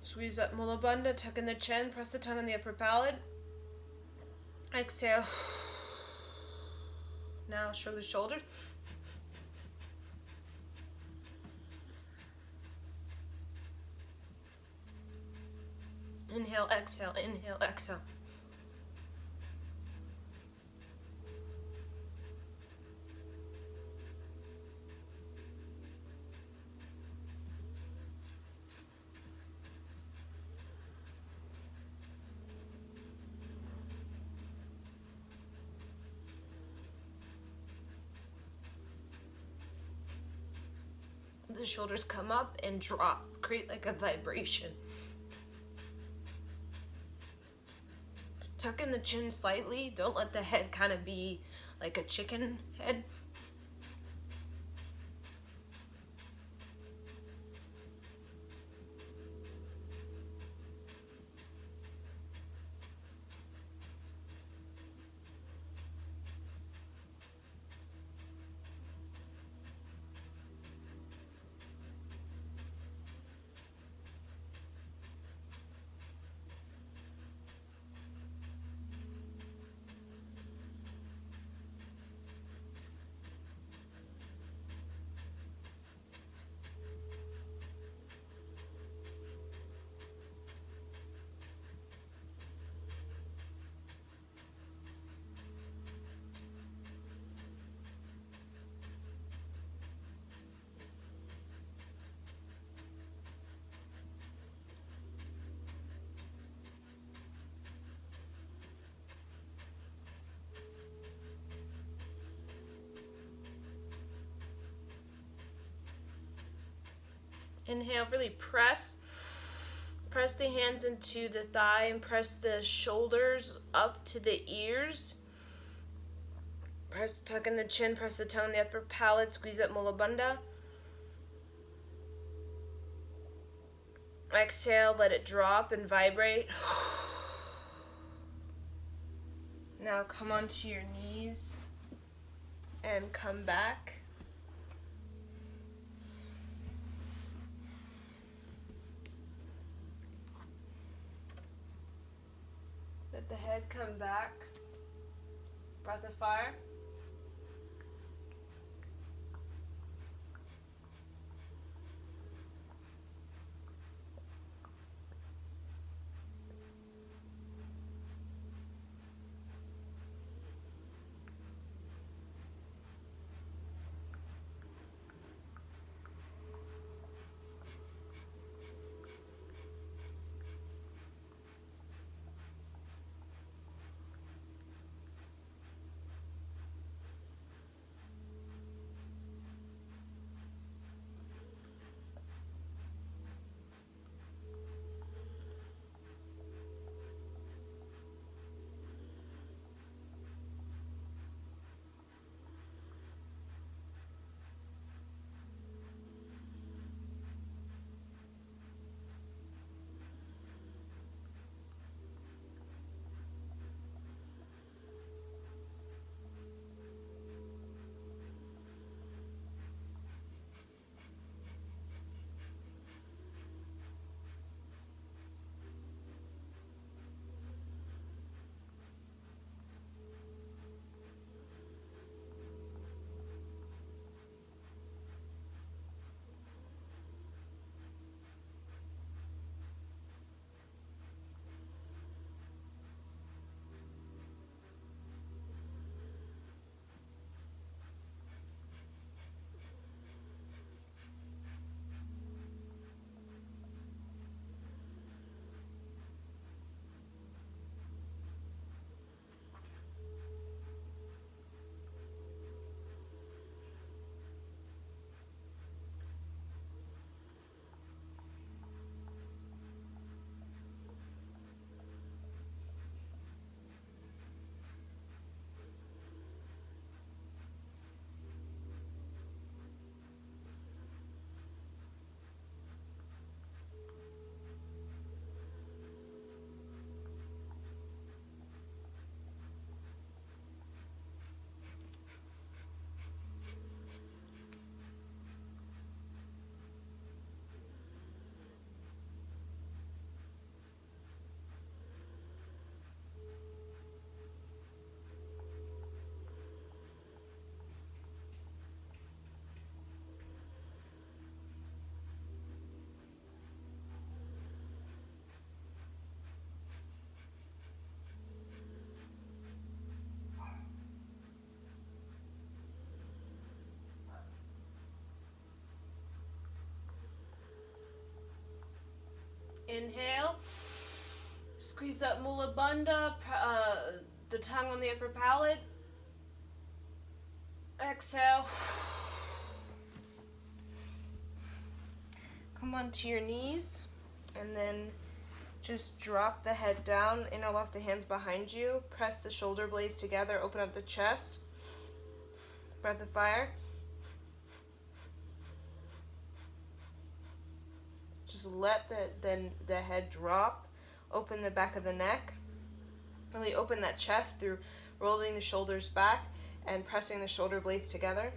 Squeeze up Mula Bandha, tuck in the chin, press the tongue on the upper palate. Exhale. Now shrug the shoulders. Inhale, exhale, inhale, exhale. The shoulders come up and drop, create like a vibration. Tuck in the chin slightly. Don't let the head kind of be like a chicken head. Inhale, really press the hands into the thigh and press the shoulders up to the ears. Press, tuck in the chin, press the tongue in the upper palate, squeeze up Mula Bandha. Exhale, let it drop and vibrate. Now come onto your knees and come back. Let the head come back. Breath of fire. Inhale. Squeeze up Mula Bandha, the tongue on the upper palate. Exhale. Come onto your knees and then just drop the head down, interlock the hands behind you, press the shoulder blades together, open up the chest. Breath of fire. Just let the head drop, open the back of the neck, really open that chest through rolling the shoulders back and pressing the shoulder blades together.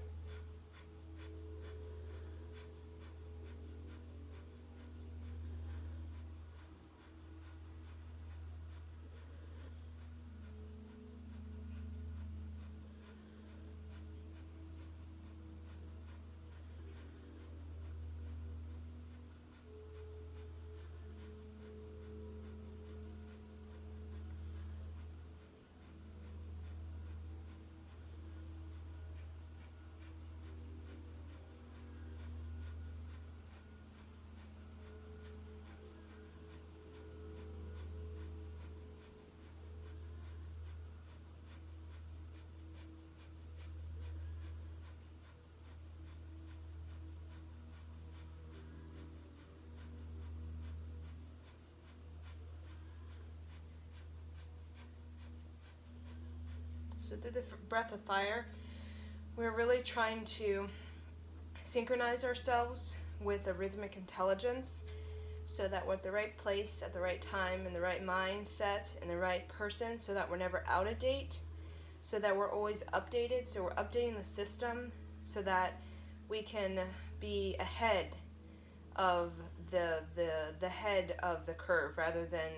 So through the breath of fire, we're really trying to synchronize ourselves with a rhythmic intelligence so that we're at the right place at the right time, in the right mindset, in the right person, so that we're never out of date, so that we're always updated. So we're updating the system so that we can be ahead of the head of the curve rather than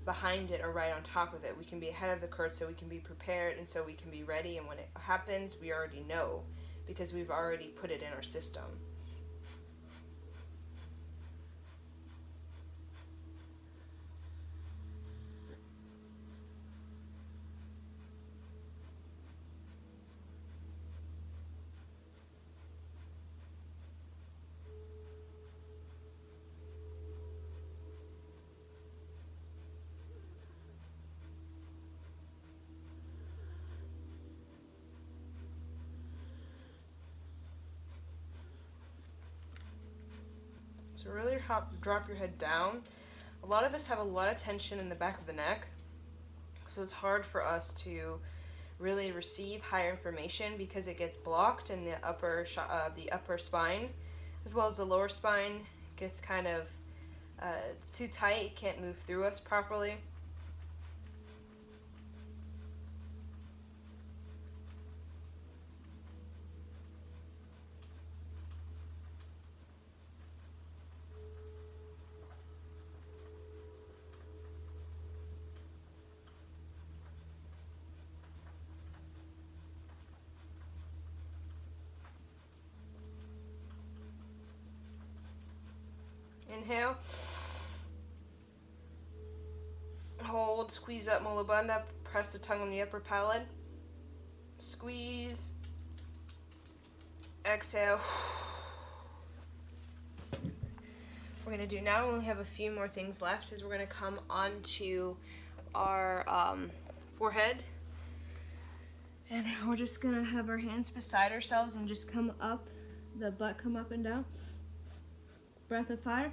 behind it or right on top of it. We can be ahead of the curve so we can be prepared and so we can be ready, and when it happens we already know because we've already put it in our system. So really drop your head down. A lot of us have a lot of tension in the back of the neck, so it's hard for us to really receive higher information because it gets blocked in the upper spine, as well as the lower spine gets kind of it's too tight, it can't move through us properly. Inhale. Hold, squeeze up Mula Bandha, press the tongue on the upper palate. Squeeze. Exhale. We're going to do now, we only have a few more things left, is we're going to come onto our forehead. And we're just going to have our hands beside ourselves and just come up, the butt come up and down. Breath of fire.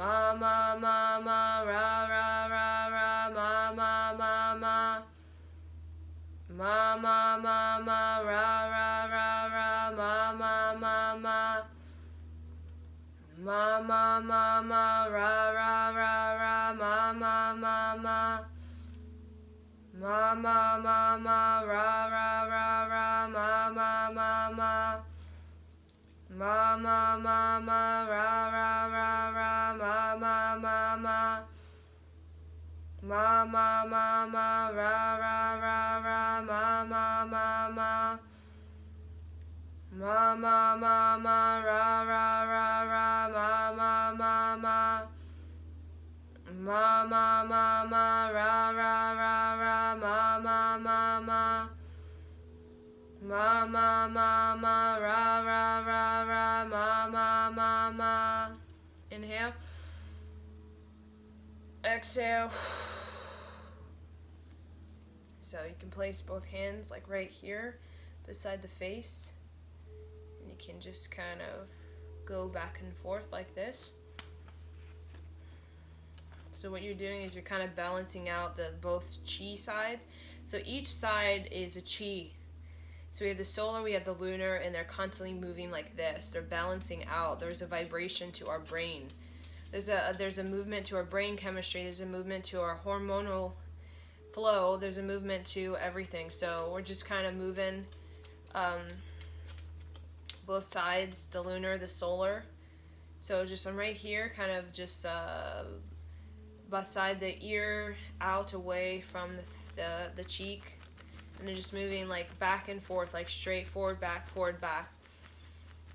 Ma ma ma ma ra ra ra ra ma ma ma ma. Ma ma ma ma ra ra ra ra ma ma ma ma. Ma ma ma ma ra ra ra ra ma ma ma ma. Ma ma ma ma ra ra ra ra ma ma ma ma. Ma ma ma ma ra ra ra ra ma ma ma ma. Ma ma ma ma ra ra ra ra ma ma ma ma. Ma ma ma ma ra ra ra ra ma ma ma ma. Ma ma ma ma ra ra ra ra ma ma ma ma. Ma ma ma ma ra ra ra ra ma ma ma ma. Inhale. Exhale. So you can place both hands like right here beside the face. And you can just kind of go back and forth like this. So what you're doing is you're kind of balancing out the both chi sides. So each side is a chi. So we have the solar, we have the lunar, and they're constantly moving like this. They're balancing out. There's a vibration to our brain. There's a movement to our brain chemistry. There's a movement to our hormonal flow. There's a movement to everything. So we're just kind of moving both sides, the lunar, the solar. So just I'm right here, kind of just beside the ear, out away from the cheek. And then just moving like back and forth, like straight forward, back,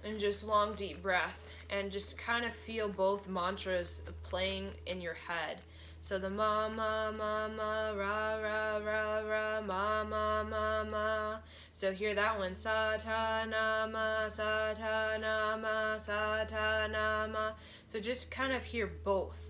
and just long deep breath, and just kind of feel both mantras playing in your head. So the ma ma ma ma ra ra ra ra ma ma ma ma. So hear that one, sa ta na ma sa ta na ma sa ta na ma. So just kind of hear both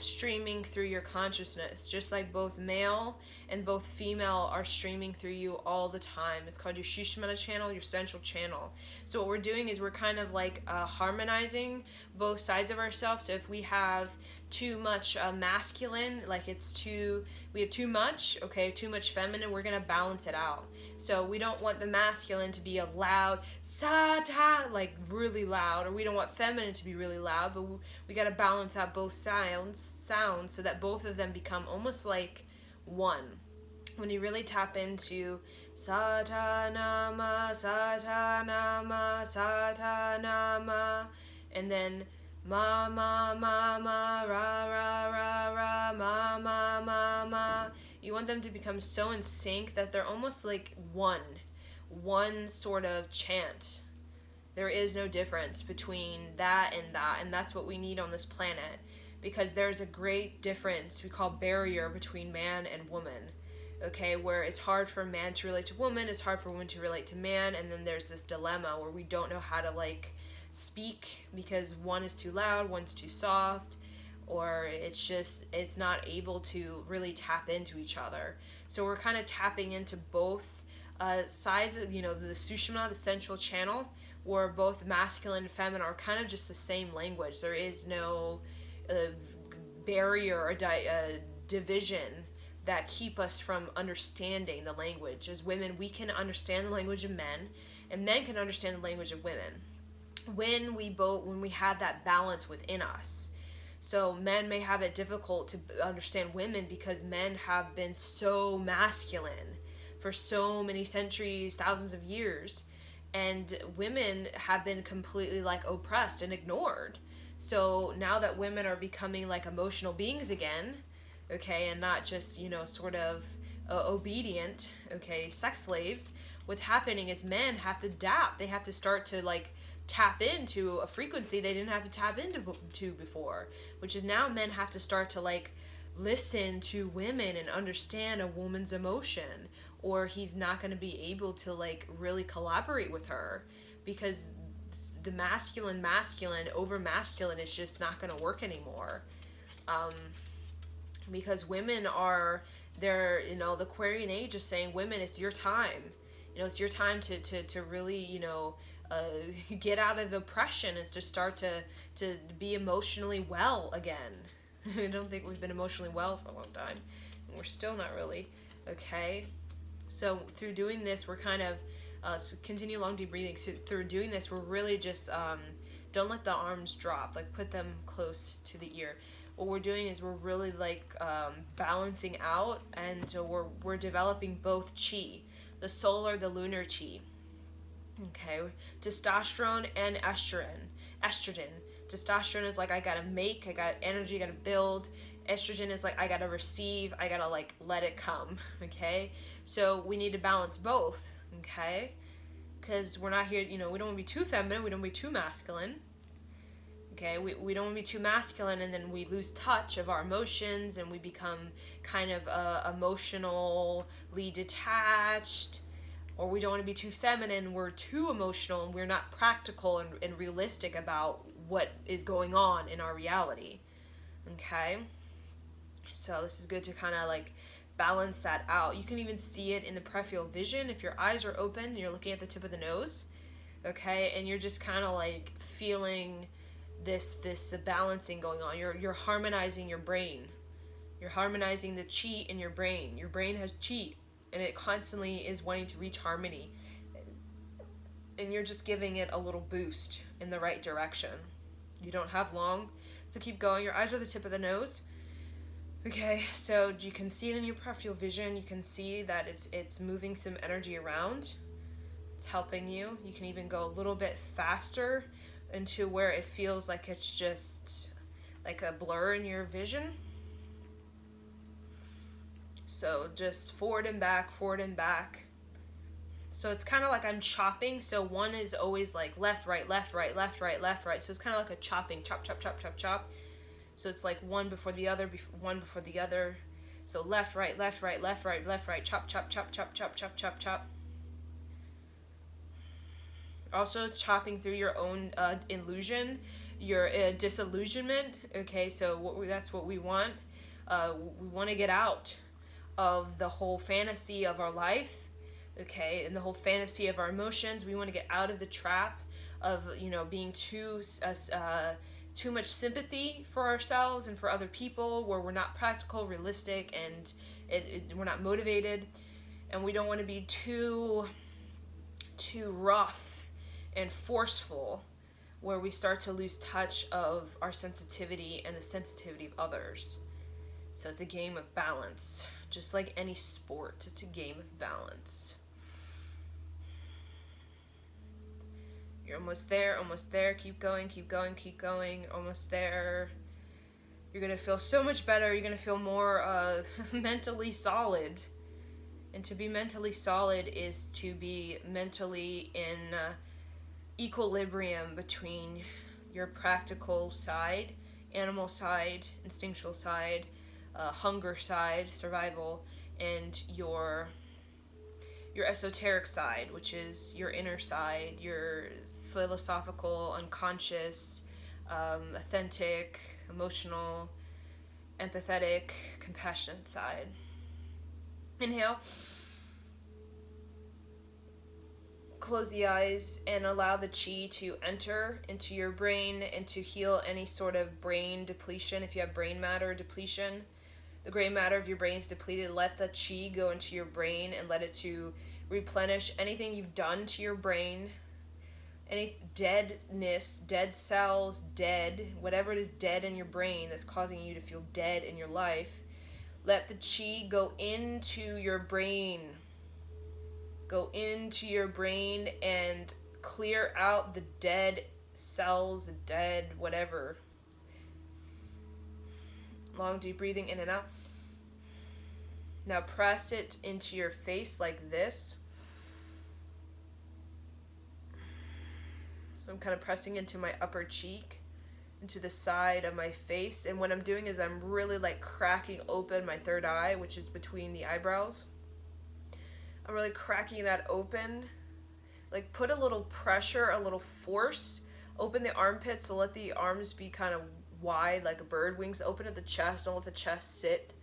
streaming through your consciousness, just like both male and both female are streaming through you all the time. It's called your Shishmana channel, your central channel. So what we're doing is we're kind of like harmonizing both sides of ourselves. So if we have too much masculine, like we have too much feminine, we're gonna balance it out. So we don't want the masculine to be a loud sa-ta, like really loud, or we don't want feminine to be really loud, but we gotta balance out both sounds so that both of them become almost like one. When you really tap into sa-ta-na-ma, sa-ta-na-ma, sa-ta-na-ma, and then ma ma ma ma ra ra ra ra ma ma ma ma. You want them to become so in sync that they're almost like one sort of chant. There is no difference between that, and that's what we need on this planet, because there's a great difference we call barrier between man and woman. Okay, where it's hard for man to relate to woman, it's hard for woman to relate to man, and then there's this dilemma where we don't know how to like speak because one is too loud, one's too soft, or it's not able to really tap into each other. So we're kind of tapping into both sides of, the Sushumna, the central channel, where both masculine and feminine are kind of just the same language. There is no barrier or division that keep us from understanding the language. As women, we can understand the language of men, and men can understand the language of women. When we have that balance within us. So men may have it difficult to understand women because men have been so masculine for so many centuries, thousands of years, and women have been completely like oppressed and ignored. So now that women are becoming like emotional beings again, okay, and not just, sort of obedient, okay, sex slaves, what's happening is men have to adapt. They have to start to like tap into a frequency they didn't have to tap into before, which is now men have to start to like listen to women and understand a woman's emotion, or he's not going to be able to like really collaborate with her, because the masculine over masculine is just not going to work anymore. Because women are there, the Aquarian age is saying, women, it's your time. It's your time to really, get out of oppression and to start to be emotionally well again. I don't think we've been emotionally well for a long time, and we're still not really. Okay, so through doing this, we're kind of so continue long deep breathing. So through doing this, we're really just don't let the arms drop. Like put them close to the ear. What we're doing is we're really like balancing out, and we're developing both chi, the solar, the lunar chi. Okay, testosterone and estrogen. Testosterone is like I gotta make, I got energy, I gotta build. Estrogen is like I gotta receive, I gotta like let it come. Okay, so we need to balance both. Okay, because we're not here, we don't want to be too feminine, we don't want to be too masculine. Okay, we don't want to be too masculine, and then we lose touch of our emotions, and we become kind of emotionally detached. Or we don't want to be too feminine, we're too emotional, and we're not practical and realistic about what is going on in our reality. Okay? So this is good to kind of like balance that out. You can even see it in the peripheral vision. If your eyes are open and you're looking at the tip of the nose, okay, and you're just kind of like feeling this balancing going on. You're harmonizing your brain. You're harmonizing the chi in your brain. Your brain has chi, and it constantly is wanting to reach harmony, and you're just giving it a little boost in the right direction. You don't have long, so keep going. Your eyes are the tip of the nose. Okay, so you can see it in your peripheral vision. You can see that it's moving some energy around. It's helping you. You can even go a little bit faster into where it feels like it's just like a blur in your vision. So just forward and back, forward and back. So it's kind of like I'm chopping. So one is always like left, right, left, right, left, right, left, right. So it's kind of like a chopping, chop, chop, chop, chop, chop. So it's like one before the other, one before the other. So left, right, left, right, left, right, left, right, chop, chop, chop, chop, chop, chop, chop, chop. Also chopping through your own illusion, your disillusionment. Okay, so that's what we want. We want to get out of the whole fantasy of our life, okay, and the whole fantasy of our emotions. We want to get out of the trap of being too much sympathy for ourselves and for other people, where we're not practical, realistic, and we're not motivated, and we don't want to be too rough and forceful, where we start to lose touch of our sensitivity and the sensitivity of others. So it's a game of balance. Just like any sport, it's a game of balance. You're almost there, almost there. Keep going, keep going, keep going. Almost there. You're going to feel so much better. You're going to feel more mentally solid. And to be mentally solid is to be mentally in equilibrium between your practical side, animal side, instinctual side, hunger side, survival, and your esoteric side, which is your inner side, your philosophical, unconscious, authentic, emotional, empathetic, compassionate side. Inhale. Close the eyes and allow the chi to enter into your brain and to heal any sort of brain depletion. If you have brain matter depletion, the gray matter of your brain is depleted. Let the chi go into your brain and let it to replenish anything you've done to your brain, any deadness, dead cells, whatever it is dead in your brain that's causing you to feel dead in your life. Let the chi go into your brain. Go into your brain and clear out the dead cells, the dead whatever. Long deep breathing in and out. Now press it into your face like this. So I'm kind of pressing into my upper cheek, into the side of my face. And what I'm doing is I'm really like cracking open my third eye, which is between the eyebrows. I'm really cracking that open. Like put a little pressure, a little force. Open the armpits, so let the arms be kind of wide like a bird wings. Open at the chest, don't let the chest sit.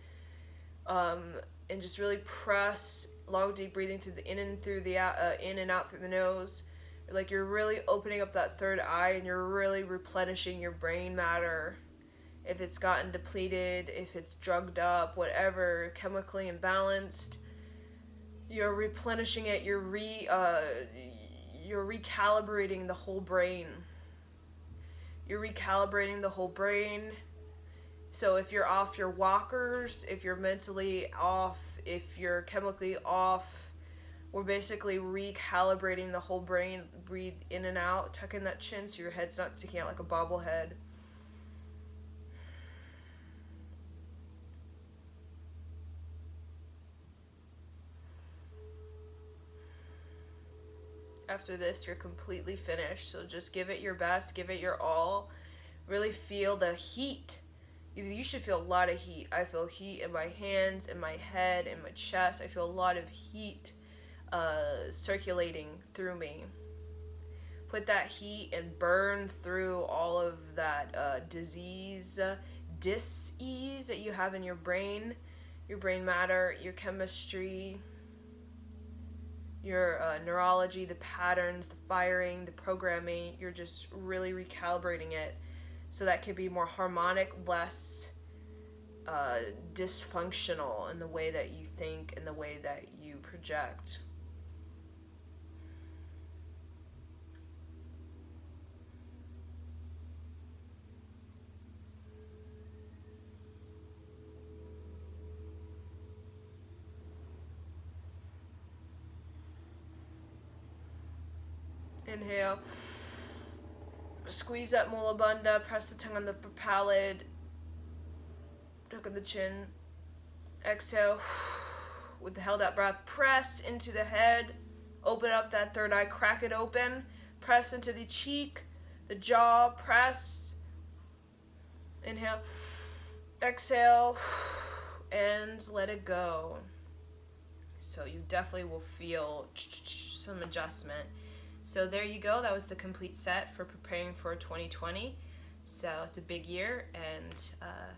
And just really press. Long deep breathing through the in and out through the nose. Like you're really opening up that third eye and you're really replenishing your brain matter. If it's gotten depleted, if it's drugged up, whatever, chemically imbalanced, you're replenishing it. You're recalibrating the whole brain. You're recalibrating the whole brain. So if you're off your walkers, if you're mentally off, if you're chemically off, we're basically recalibrating the whole brain. Breathe in and out, tuck in that chin so your head's not sticking out like a bobblehead. After this, you're completely finished. So just give it your best, give it your all. Really feel the heat. You should feel a lot of heat. I feel heat in my hands, in my head, in my chest. I feel a lot of heat circulating through me. Put that heat and burn through all of that disease, dis-ease that you have in your brain matter, your chemistry, your neurology, the patterns, the firing, the programming. You're just really recalibrating it so that can be more harmonic, less dysfunctional in the way that you think and the way that you project. Inhale. Squeeze that mula bandha. Press the tongue on the palate. Tuck in the chin. Exhale. With the held out breath, press into the head. Open up that third eye. Crack it open. Press into the cheek, the jaw. Press. Inhale. Exhale. And let it go. So you definitely will feel some adjustment. So there you go. That was the complete set for preparing for 2020. So it's a big year, and